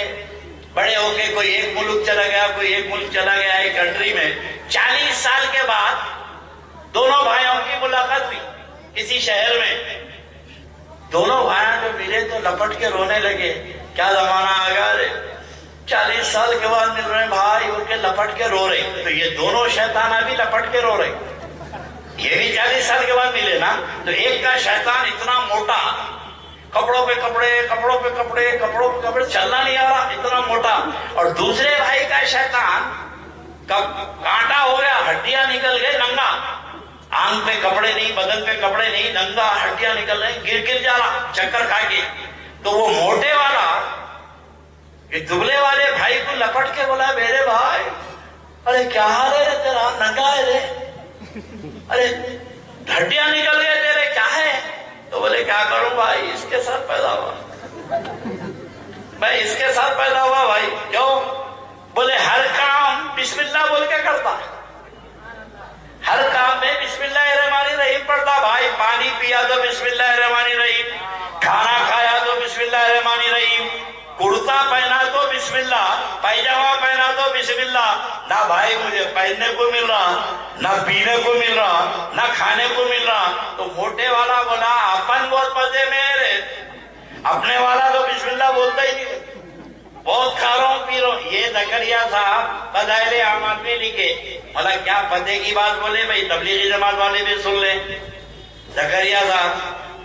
بڑے ہو کے کوئی ایک ملک چلا گیا, کوئی ایک ملک چلا گیا ایک کنٹری میں. 40 سال کے بعد دونوں بھائیوں کی ملاقات ہوئی کسی شہر میں. دونوں بھائیاں جو ملے تو لپٹ کے رونے لگے. کیا زمانہ آ گیا رے, 40 سال کے بعد مل رہے بھائی, ان کے لپٹ کے رو رہے. تو یہ دونوں شیطان ابھی لپٹ کے رو رہے. یہ بھی 40 سال کے بعد ملے نا. تو ایک کا شیطان اتنا موٹا، کپڑوں پہ کپڑے، کپڑوں پہ کپڑے، کپڑوں پہ کپڑے، چلنا نہیں آ رہا، اتنا موٹا. اور دوسرے بھائی کا شیطان کانٹا ہو گیا، ہڈیاں نکل گئے، ننگا، آنکھ پہ کپڑے نہیں، بدن پہ کپڑے نہیں، ننگا، ہڈیاں نکل رہے، گر جا رہا چکر کھا کے. تو وہ موٹے والا یہ دبلے والے بھائی کو لپٹ کے بولا، میرے بھائی ارے کیا حال ہے تیرا، ننگا ہے رے، ارے ہڈیاں نکل گئے تیرے، کیا ہے؟ تو بولے کیا کروں بھائی، اس کے ساتھ پیدا ہوا، میں اس کے ساتھ پیدا ہوا بھائی. کیوں؟ بولے ہر کام بسم اللہ بول کے کرتا، ہر کام میں بسم اللہ الرحمن الرحیم پڑھتا. بھائی پانی پیا تو بسم اللہ الرحمن الرحیم، کھانا کھایا تو بسم اللہ الرحمن الرحیم، کرتا پہنا تو بسم اللہ، پائجامہ پہنا تو بسم اللہ. نہ بھائی مجھے پہننے کو مل رہا، نہ پینے کو مل رہا، نہ کھانے کو مل رہا. تو موٹے والا بولا اپن بہت مزے میں ہے، اپنے والا تو بسم اللہ بولتا ہی نہیں، بہت کھا رہا ہوں پی رہا ہوں. یہ زکریا صاحب فضائل اعمال میں لکھے. مطلب کیا فتح کی بات بولے بھائی، تبلیغی جماعت والے بھی سن لیں. زکریا صاحب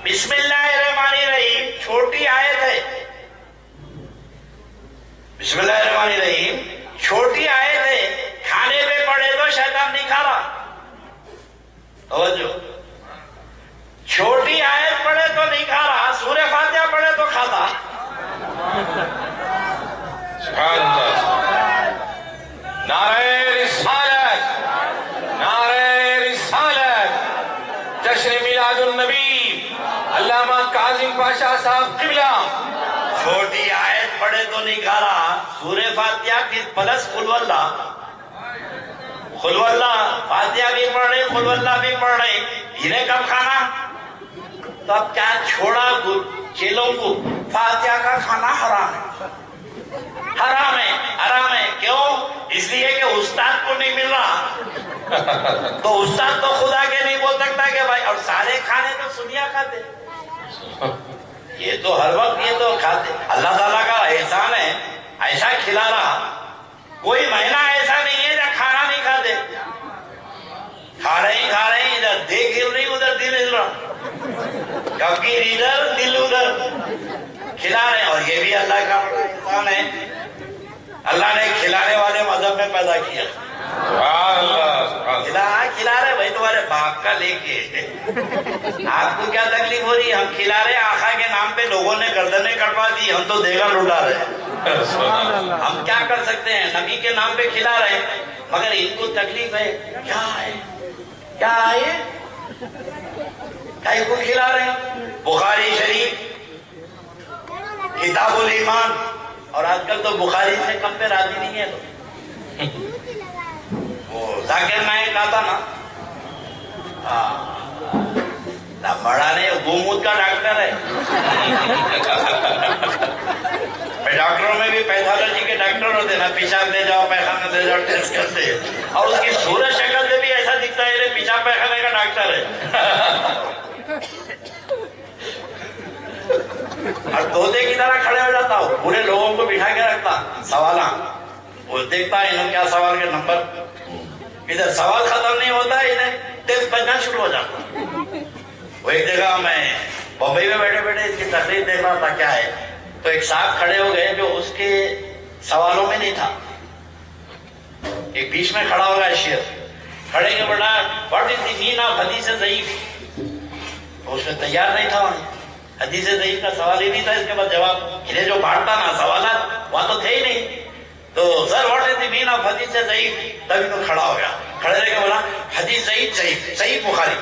بسم اللہ الرحمن الرحیم چھوٹی آیت ہے، بسم اللہ الرحمن الرحیم چھوٹی آیت ہے، کھانے پہ پڑے تو شیطان نہیں کھا رہا. توجہ، چھوٹی آیت پڑھے تو نہیں کھا رہا، سورہ فاتحہ پڑھے تو کھاتا. سبحان اللہ. نعرہ رسالت، نعرہ رسالت، جشن میلاد النبی علامہ کاظم پاشا صاحب قبلہ. چھوٹی آیت پڑھے تو نہیں کھا رہا، سورہ فاتحہ کی پلس قل واللہ، قل واللہ فاتحہ بھی پڑھ رہے، قل واللہ بھی پڑھ رہے، انہیں کب کھانا؟ تو اب کیا چھوڑا چیلوں کو، فاتحہ کا کھانا حرام ہے، حرام ہے، حرام ہے. کیوں؟ اس لیے کہ استاد کو نہیں مل رہا. تو استاد تو خدا کے نہیں بول سکتا کہ بھائی، اور سارے کھانے تو سنیا کھاتے، یہ تو ہر وقت یہ تو کھاتے. اللہ تعالیٰ کا احسان ہے، ایسا کھلا رہا. کوئی مہینہ ایسا نہیں ہے جہاں کھانا نہیں کھاتے، کھا رہے ہیں، ادھر دیکھ ہل رہی، ادھر دل ہل رہا، کب کی ادھر دل ادھر، کھلا رہے ہیں. اور یہ بھی اللہ کا بڑا احسان ہے، اللہ نے کھلانے والے مذہب میں پیدا کیا. کھلا رہے بھائی، تمہارے باپ کا لے کے آپ کو کیا تکلیف ہو رہی ہے؟ ہم کھلا رہے، آقا کے نام پہ لوگوں نے گردنیں کٹوا دی، ہم تو دیگا لٹا رہے ہیں. ہم کیا کر سکتے ہیں؟ نبی کے نام پہ کھلا رہے ہیں، مگر ان کو تکلیف ہے. کیا ہے، کیا ہے، کیا کو کھلا رہے ہیں؟ بخاری شریف کتاب الایمان، اور آج کل تو بخاری سے کم پہ راضی نہیں ہے. وہ ذاکر نائک آتا نا، بڑا نہیں، گومود کا ڈاکٹر ہے. ڈاکٹروں میں بھی پیتھالوجی کے ڈاکٹر ہوتے نا، پیشاب لے جاؤ، پیخانہ لے جاؤ، ٹیسٹ کرتے ہیں، اور اس کی صورت شکل سے بھی ایسا دکھتا ہے پیشاب پیخانے کا ڈاکٹر ہے. اور طوطے کی طرح کھڑے ہو جاتا ہوں، پورے لوگوں کو بٹھا کے رکھتا، سوالاں وہ دیکھتا ہے انہوں کیا سوال کے نمبر، ادھر سوال ختم نہیں ہوتا ہے، انہیں ٹیسٹ بجنا شروع ہو جاتا. وہ ایک جگہ میں بمبئی میں بیٹھے بیٹھے اس کی تقریر دیکھ رہا تھا، کیا ہے، تو ایک صاحب کھڑے ہو گئے جو اس کے سوالوں میں نہیں تھا. ایک بیچ میں کھڑا ہوگا شیخ، کھڑے کے بڑا what is the mean of حدیث ضعیف، تو اس میں تیار نہیں تھا. حدیث ضعیف کا سوال ہی نہیں تھا، اس کے بعد جواب انہیں جو بانٹتا نا سوالات وہاں تو تھے ہی نہیں. تو sir what is the mean of حدیث ضعیف، تبھی تو کھڑا ہو گیا، کھڑے رہ کے بولا حدیث ضعیف، ضعیف صحیح بخاری،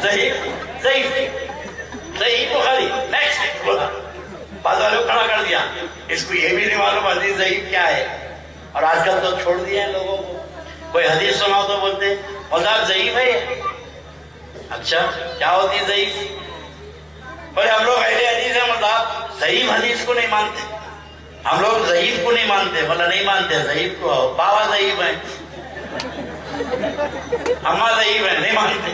ضعیف ضعیف صحیح بخاری، نیکسٹ بولا. بعض والوں کو کھڑا کر دیا، اس کو یہ بھی نہیں معلوم حدیث ضعیف کیا ہے. اور آج کل تو چھوڑ دیا ہے لوگوں کو، کوئی حدیث سناؤ تو بولتے مذہب ضعیف ہے. اچھا کیا ہوتی ہے ضعیف؟ بھائی ہم لوگ اہل حدیث ہیں، مذہب ضعیف حدیث کو نہیں مانتے، ہم لوگ ضعیف کو نہیں مانتے. بولا نہیں مانتے ضعیف کو، بابا ضعیف ہیں، اماں ضعیف ہیں، نہیں مانتے.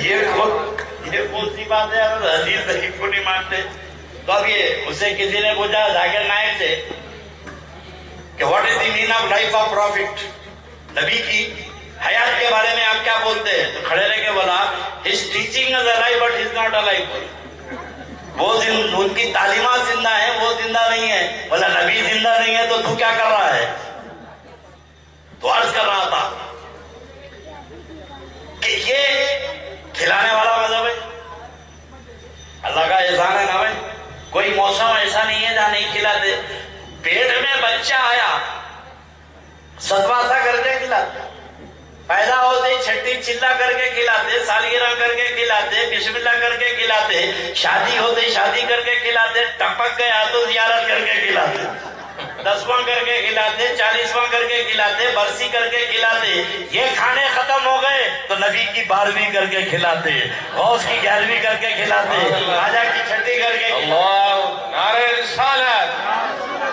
یہ کون سی بات ہے، حدیث ضعیف کو نہیں مانتے. تو اب یہ اسے کسی نے پوچھا ذاکر نائک سے کہ what is the mean of life of prophet, نبی کی حیات کے بارے میں آپ کیا بولتے ہیں؟ تو کھڑے رہ کے بولا his teaching is alive but he is not alive. وہ ان کی تعلیمات زندہ ہیں، وہ زندہ نہیں ہے. بولا نبی زندہ نہیں ہے تو کیا کر رہا ہے؟ تو عرض کر رہا تھا کہ یہ کھلانے والا مذہب ہے. اللہ کا احسان ہے نا بھائی، کوئی موسم ایسا نہیں ہے جہاں نہیں کھلاتے. پیٹ میں بچہ آیا ستواں سا کر کے کھلاتے، پیدا ہوتے چھٹی چلا کر کے کھلاتے، سالگرہ کر کے کھلاتے، بسم اللہ کر کے کھلاتے، شادی ہوتے شادی کر کے کھلاتے، ٹپک گیا تو زیارت کر کے کھلاتے، 10واں کر کے کھلاتے، 40واں کر کے کھلاتے، برسی کر کے کھلاتے. یہ کھانے ختم ہو گئے تو نبی کی 12ویں کر کے کھلاتے، غوث کی 11ویں کر کے کھلاتے، خواجہ کی چھٹی کر کے. اللہ نعرہ رسالت،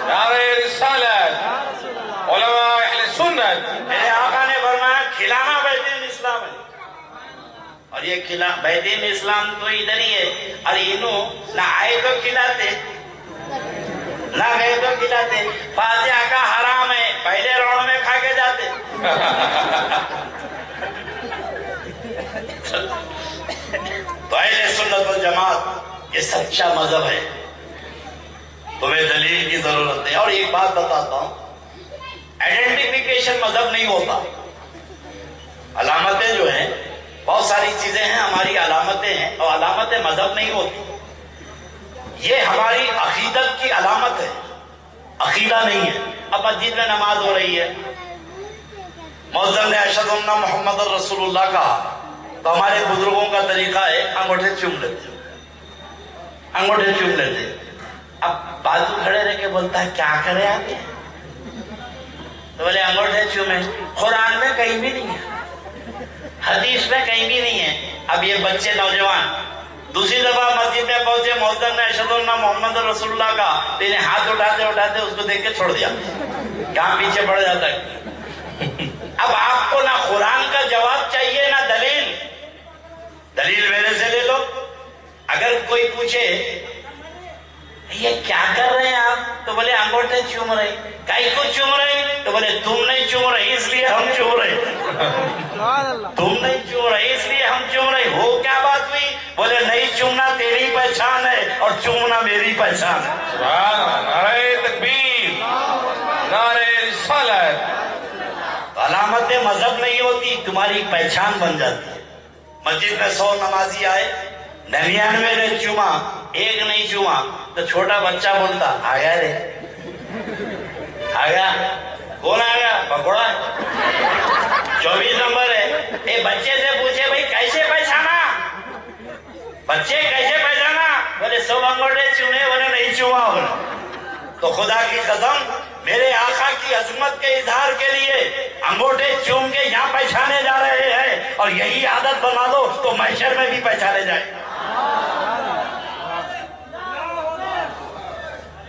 نعرہ رسالت، علماء اہل سنت. میرے آقا نے فرمایا کھلانا بیت الاسلام ہے. اور یہ بیت الاسلام تو ادھر ہی ہے. اور انہوں نہ آئے تو کھلاتے نہ گئے تو کھلاتے. فاتحہ کا حرام ہے، پہلے راؤنڈ میں کھا کے جاتے. تو اہل سنت والجماعت یہ سچا مذہب ہے، تمہیں دلیل کی ضرورت نہیں. اور ایک بات بتاتا ہوں، آئیڈینٹیفیکیشن مذہب نہیں ہوتا. علامتیں جو ہیں بہت ساری چیزیں ہیں، ہماری علامتیں ہیں، اور علامتیں مذہب نہیں ہوتی. یہ ہماری عقیدت کی علامت ہے، عقیدہ نہیں ہے. اب مسجد میں نماز ہو رہی ہے، مؤذن نے اشہد ان محمد رسول اللہ کہا تو ہمارے بزرگوں کا طریقہ ہے انگوٹھے چوم لیتے، انگوٹھے چوم لیتے. اب بازو کھڑے رہ کے بولتا ہے کیا کرے آپ؟ تو بولے انگوٹھے چومے. قرآن میں کہیں بھی نہیں ہے، حدیث میں کہیں بھی نہیں ہے. اب یہ بچے نوجوان دوسری دفعہ مسجد میں پہنچے، مؤذن نے اشہد ان محمد رسول اللہ کا، تو انہیں ہاتھ اٹھاتے اٹھاتے اس کو دیکھ کے چھوڑ دیا، کہاں پیچھے پڑ جاتا ہے. اب آپ کو نہ قرآن کا جواب چاہیے نہ دلیل. دلیل میرے سے لے لو. اگر کوئی پوچھے یہ کیا کر رہے ہیں آپ، تو بولے انگوٹھے چوم رہے. کائی کو چوم رہے؟ تو بولے تم نہیں چوم رہے اس لیے ہم چوم رہے. تم نہیں چوم رہے اس لیے ہم چوم رہے. ہو کیا بات ہوئی؟ بولے نہیں چومنا تیری پہچان ہے اور چومنا میری پہچان ہے. سبحان اللہ، نعرہ تکبیر، نعرہ رسالت. علامتیں مذہب نہیں ہوتی، تمہاری پہچان بن جاتی ہے. مسجد میں 100 نمازی آئے، 99 نے چوما، ایک نہیں چوما، تو چھوٹا بچہ بولتا آ گیا رے، آ گیا. کون آ گیا؟ پکوڑا 24 نمبر ہے. اے بچے سے پوچھے بھائی کیسے پہچانا؟ بچے کیسے پہچانا؟ بولے 100 انگوٹھے چومے، بولے نہیں چوما. تو خدا کی قسم میرے آقا کی عظمت کے اظہار کے لیے انگوٹھے چوم کے یہاں پہچانے جا رہے ہیں، اور یہی عادت بنا دو تو محشر میں بھی پہچانے جائے.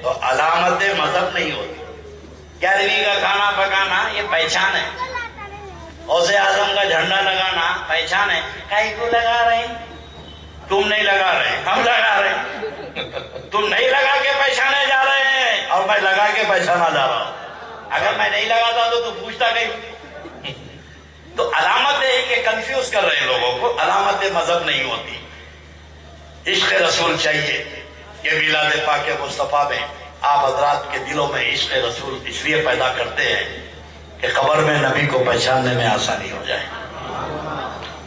تو علامتیں مذہب نہیں ہوتی. 11ویں کا کھانا پکانا یہ پہچان ہے. غوث اعظم کا جھنڈا لگانا پہچان ہے. کائی کو لگا رہے ہیں؟ تم نہیں لگا رہے، ہم لگا رہے ہیں. تم نہیں لگا کے پہچانے جا رہے ہیں اور میں لگا کے پہچانا جا رہا ہوں. اگر میں نہیں لگاتا تو پوچھتا کہیں. تو علامتیں ہیں کہ کنفیوز کر رہے ہیں لوگوں کو. علامتیں مذہب نہیں ہوتی. عشق رسول چاہیے. یہ میلاد پاک مصطفیٰ میں آپ حضرات کے دلوں میں عشق رسول اس لیے پیدا کرتے ہیں کہ قبر میں نبی کو پہچاننے میں آسانی ہو جائے.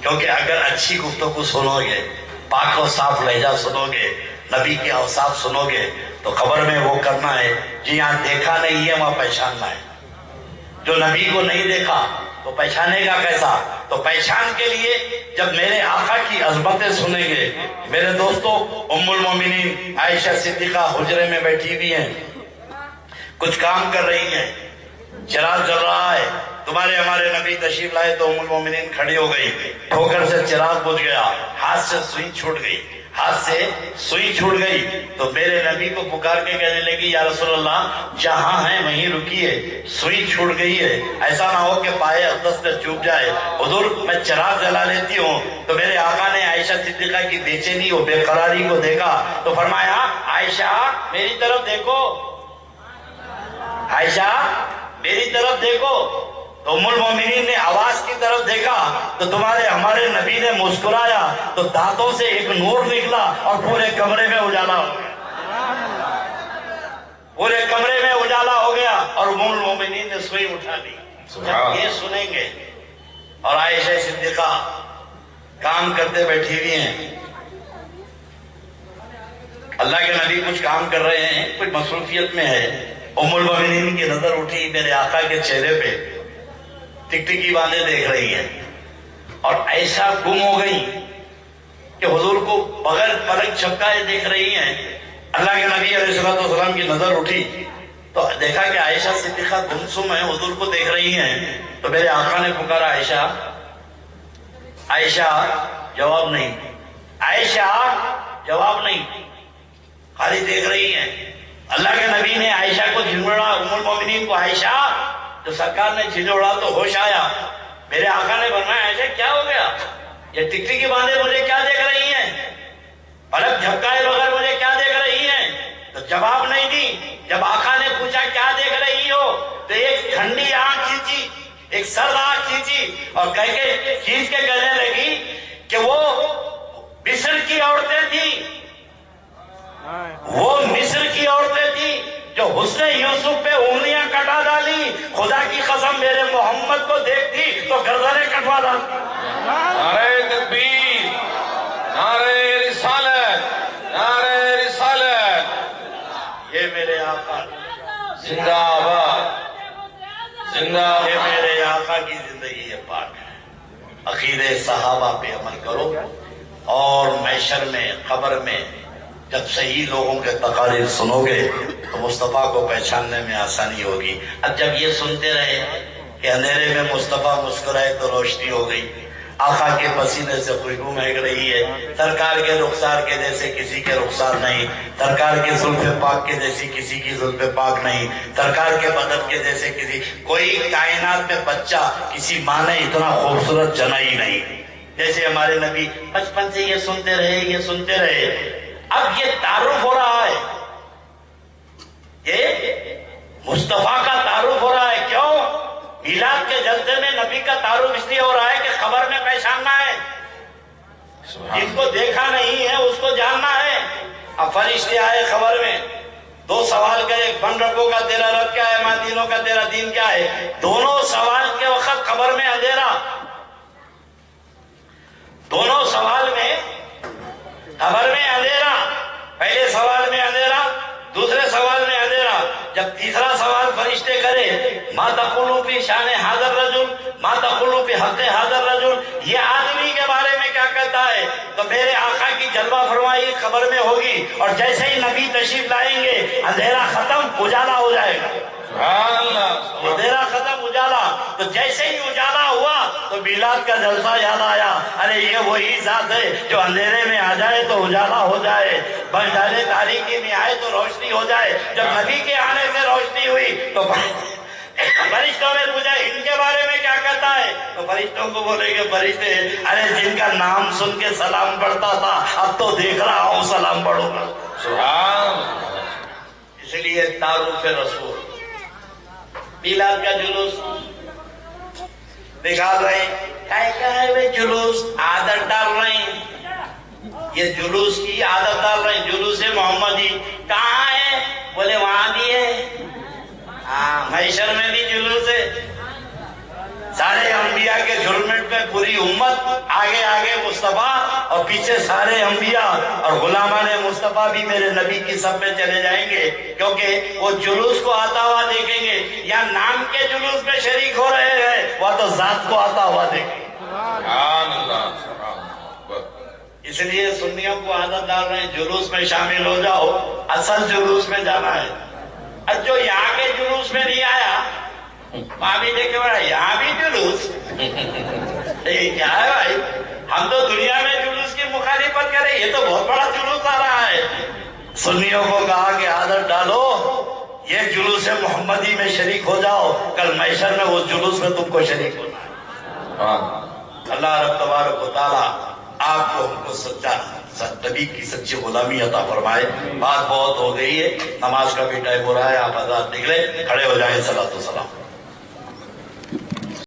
کیونکہ اگر اچھی گفتگو سنو گے، پاک و صاف لہجہ سنو گے، نبی کے اوصاف سنو گے، تو قبر میں وہ کرنا ہے جو یہاں دیکھا نہیں ہے وہاں پہچاننا ہے. جو نبی کو نہیں دیکھا تو پہچانے گا کیسا؟ تو پہچان کے لیے جب میرے آقا کی عظمتیں سنیں گے. میرے دوستو، ام المومنین عائشہ صدیقہ حجرے میں بیٹھی ہوئی ہیں، کچھ کام کر رہی ہیں، چراغ جل رہا ہے. تمہارے ہمارے نبی تشریف لائے تو ام المومنین کھڑی ہو گئی. ٹھوکر سے چراغ بجھ گیا، ہاتھ سے سوئی چھوٹ گئی، ہاتھ سے سوئی چھوٹ گئی. تو میرے نبی کو پکار کے کہنے لگی یا رسول اللہ جہاں ہیں وہیں رکیے، سوئی چھوٹ گئی ہے، ایسا نہ ہو کہ پائے اقدس سے چوب جائے. حضور میں چراغ جلا لیتی ہوں. تو میرے آقا نے عائشہ صدیقہ کی بے چینی و بے قراری کو دیکھا تو فرمایا عائشہ میری طرف دیکھو، عائشہ میری طرف دیکھو. تو ام المومنین نے آواز کی طرف دیکھا تو ہمارے نبی نے مسکرایا تو دانتوں سے ایک نور نکلا اور پورے کمرے میں اجالا ہو گیا، پورے کمرے میں اجالا ہو گیا اور ام المومنین نے سوئی اٹھا لی۔ جب یہ سنیں گے اور عائشہ صدیقہ کام کرتے بیٹھی ہوئی ہیں، اللہ کے نبی کچھ کام کر رہے ہیں، کچھ مصروفیت میں ہے، ام المومنین کی نظر اٹھی میرے آقا کے چہرے پہ، ٹکٹکی باندھے دیکھ رہی ہیں اور ایسا گم ہو گئی کہ حضور کو بغیر پلک جھپکائے دیکھ رہی ہیں۔ اللہ کے نبی علیہ السلام کی نظر اٹھی تو دیکھا کہ عائشہ صدیقہ گمسم ہے، حضور کو دیکھ رہی ہیں، تو میرے آقا نے پکارا عائشہ، عائشہ جواب نہیں، عائشہ جواب نہیں، خالی دیکھ رہی ہیں۔ اللہ کے نبی نے عائشہ کو جھنجھوڑا، ام المومنین کو عائشہ، تو سرکار نے جھنجھوڑا تو ہوش آیا۔ میرے آقا نے فرمایا عائشہ کیا ہو گیا؟ یہ ٹکٹکی باندھے مجھے کیا دیکھ رہی ہیں؟ پلک جھپکائے بغیر مجھے کیا دیکھ رہی ہیں؟ تو جواب نہیں دی۔ جب آقا نے پوچھا کیا دیکھ رہی ہو تو ایک ٹھنڈی آنکھ کھینچی، ایک سرد آنکھ کھینچی اور کہہ کے کھینچ کے کہنے لگی کہ وہ مصر کی عورتیں تھیں، وہ مصر کی عورتیں تھیں جو حسن یوسف پہ انگلیاں کٹا ڈالی، خدا کی قسم میرے محمد کو دیکھتی تو گردنیں کٹوا ڈالتی۔ نعرہ تکبیر، نعرہ رسالت، نعرہ رسالت، یہ میرے آقا زندہ آباد، زندہ یہ آباد۔ میرے آقا کی زندگی ہے پاک ہے۔ عقیدے صحابہ پہ عمل کرو اور محشر میں قبر میں جب صحیح لوگوں کے تقاریر سنو گے تو مصطفیٰ کو پہچاننے میں آسانی ہوگی۔ اب جب یہ سنتے رہے کہ اندھیرے میں مصطفیٰ مسکرائے تو روشنی ہو گئی، آقا کے پسینے سے خوشبو مہک رہی ہے، سرکار کے رخسار کے جیسے کسی کے رخسار نہیں، سرکار کے زلف پاک کے جیسی کسی کی زلف پاک نہیں، سرکار کے بدن کے جیسے کوئی کائنات میں بچہ کسی ماں نے اتنا خوبصورت جنا ہی نہیں جیسے ہمارے نبی۔ بچپن سے یہ سنتے رہے، یہ سنتے رہے، اب یہ تعارف ہو رہا ہے، یہ مصطفیٰ کا تعارف ہو رہا ہے۔ کیوں؟ میلاد کے جلسے میں نبی کا تعارف اس لیے ہو رہا ہے کہ خبر میں پہچاننا ہے، جس کو دیکھا نہیں ہے اس کو جاننا ہے۔ اب فرشتے آئے خبر میں، دو سوال کرے، 15 ربوں کا تیرا رب کیا ہے، ماں دینوں کا تیرا دین کیا ہے۔ دونوں سوال کے وقت خبر میں اندھیرا، دونوں سوال میں خبر میں اندھیرا، پہلے سوال میں اندھیرا، دوسرے سوال میں اندھیرا۔ جب تیسرا سوال فرشتے کرے، ما تقولون فی شان ھذا الرجل، ما تقولون فی حق ھذا الرجل، یہ آدمی کے بارے میں کیا کہتا ہے، تو میرے آقا کی جلوہ فرمائی خبر میں ہوگی، اور جیسے ہی نبی تشریف لائیں گے اندھیرا ختم، اجالا ہو جائے گا۔ سبحان اللہ، اندھیرا ختم، اجالا۔ تو جیسے ہی اجالا ہوا تو میلاد کا جلسہ یاد آیا، ارے یہ وہی ذات ہے جو اندھیرے میں آ جائے تو اجالا ہو جائے، بنجالے تاریکی میں آئے تو روشنی ہو جائے۔ جب نبی کے آنے سے روشنی ہوئی تو فرشتوں نے پوچھا ان کے بارے میں کیا کہتا ہے، تو فرشتوں کو بولے گے فرشتے، ارے جن کا نام سن کے سلام پڑھتا تھا اب تو دیکھ رہا ہوں سلام پڑھوں گا۔ سبحان۔ اس لیے تعارف رسول، میلاد کا جلوس نکال رہے ہیں، کیا ہے وہ جلوس، عادت ڈال رہے ہیں، یہ جلوس کی عادت ڈال رہے ہیں۔ جلوس محمدی کہاں ہے؟ بولے وہاں بھی ہے، ہاں محشر میں بھی جلوس ہے۔ سارے انبیاء کے جھرمٹ میں پوری امت، آگے آگے مصطفیٰ اور پیچھے سارے انبیاء اور غلامان مصطفیٰ بھی میرے نبی کی سب میں چلے جائیں گے، کیونکہ وہ جلوس کو آتا ہوا دیکھیں گے، یا نام کے جلوس میں شریک ہو رہے ہیں، وہ تو ذات کو آتا ہوا دیکھیں گے۔ سبحان اللہ، سبحان اللہ۔ اس لیے سنیوں کو عادت ڈال رہے ہیں جلوس میں شامل ہو جاؤ، اصل جلوس میں جانا ہے۔ اب جو یہاں کے جلوس میں نہیں آیا وہاں بھی دیکھے بڑا یہاں بھی جلوس، کیا ہے بھائی، ہم تو دنیا میں جلوس کی مخالفت کریں، یہ تو بہت بڑا جلوس آ رہا ہے۔ سنیوں کو کہا کہ عادت ڈالو، یہ جلوس محمدی میں شریک ہو جاؤ، کل محشر میں اس جلوس میں تم کو شریک ہونا ہے۔ اللہ رب تبارک و تعالیٰ آپ کو ہم کو سچا نبی کی سچی غلامی عطا فرمائے۔ بات بہت ہو گئی ہے، نماز کا بھی ٹائم ہو رہا ہے، آپ آزاد نکلے، کھڑے ہو جائیں، صلاۃ و سلام۔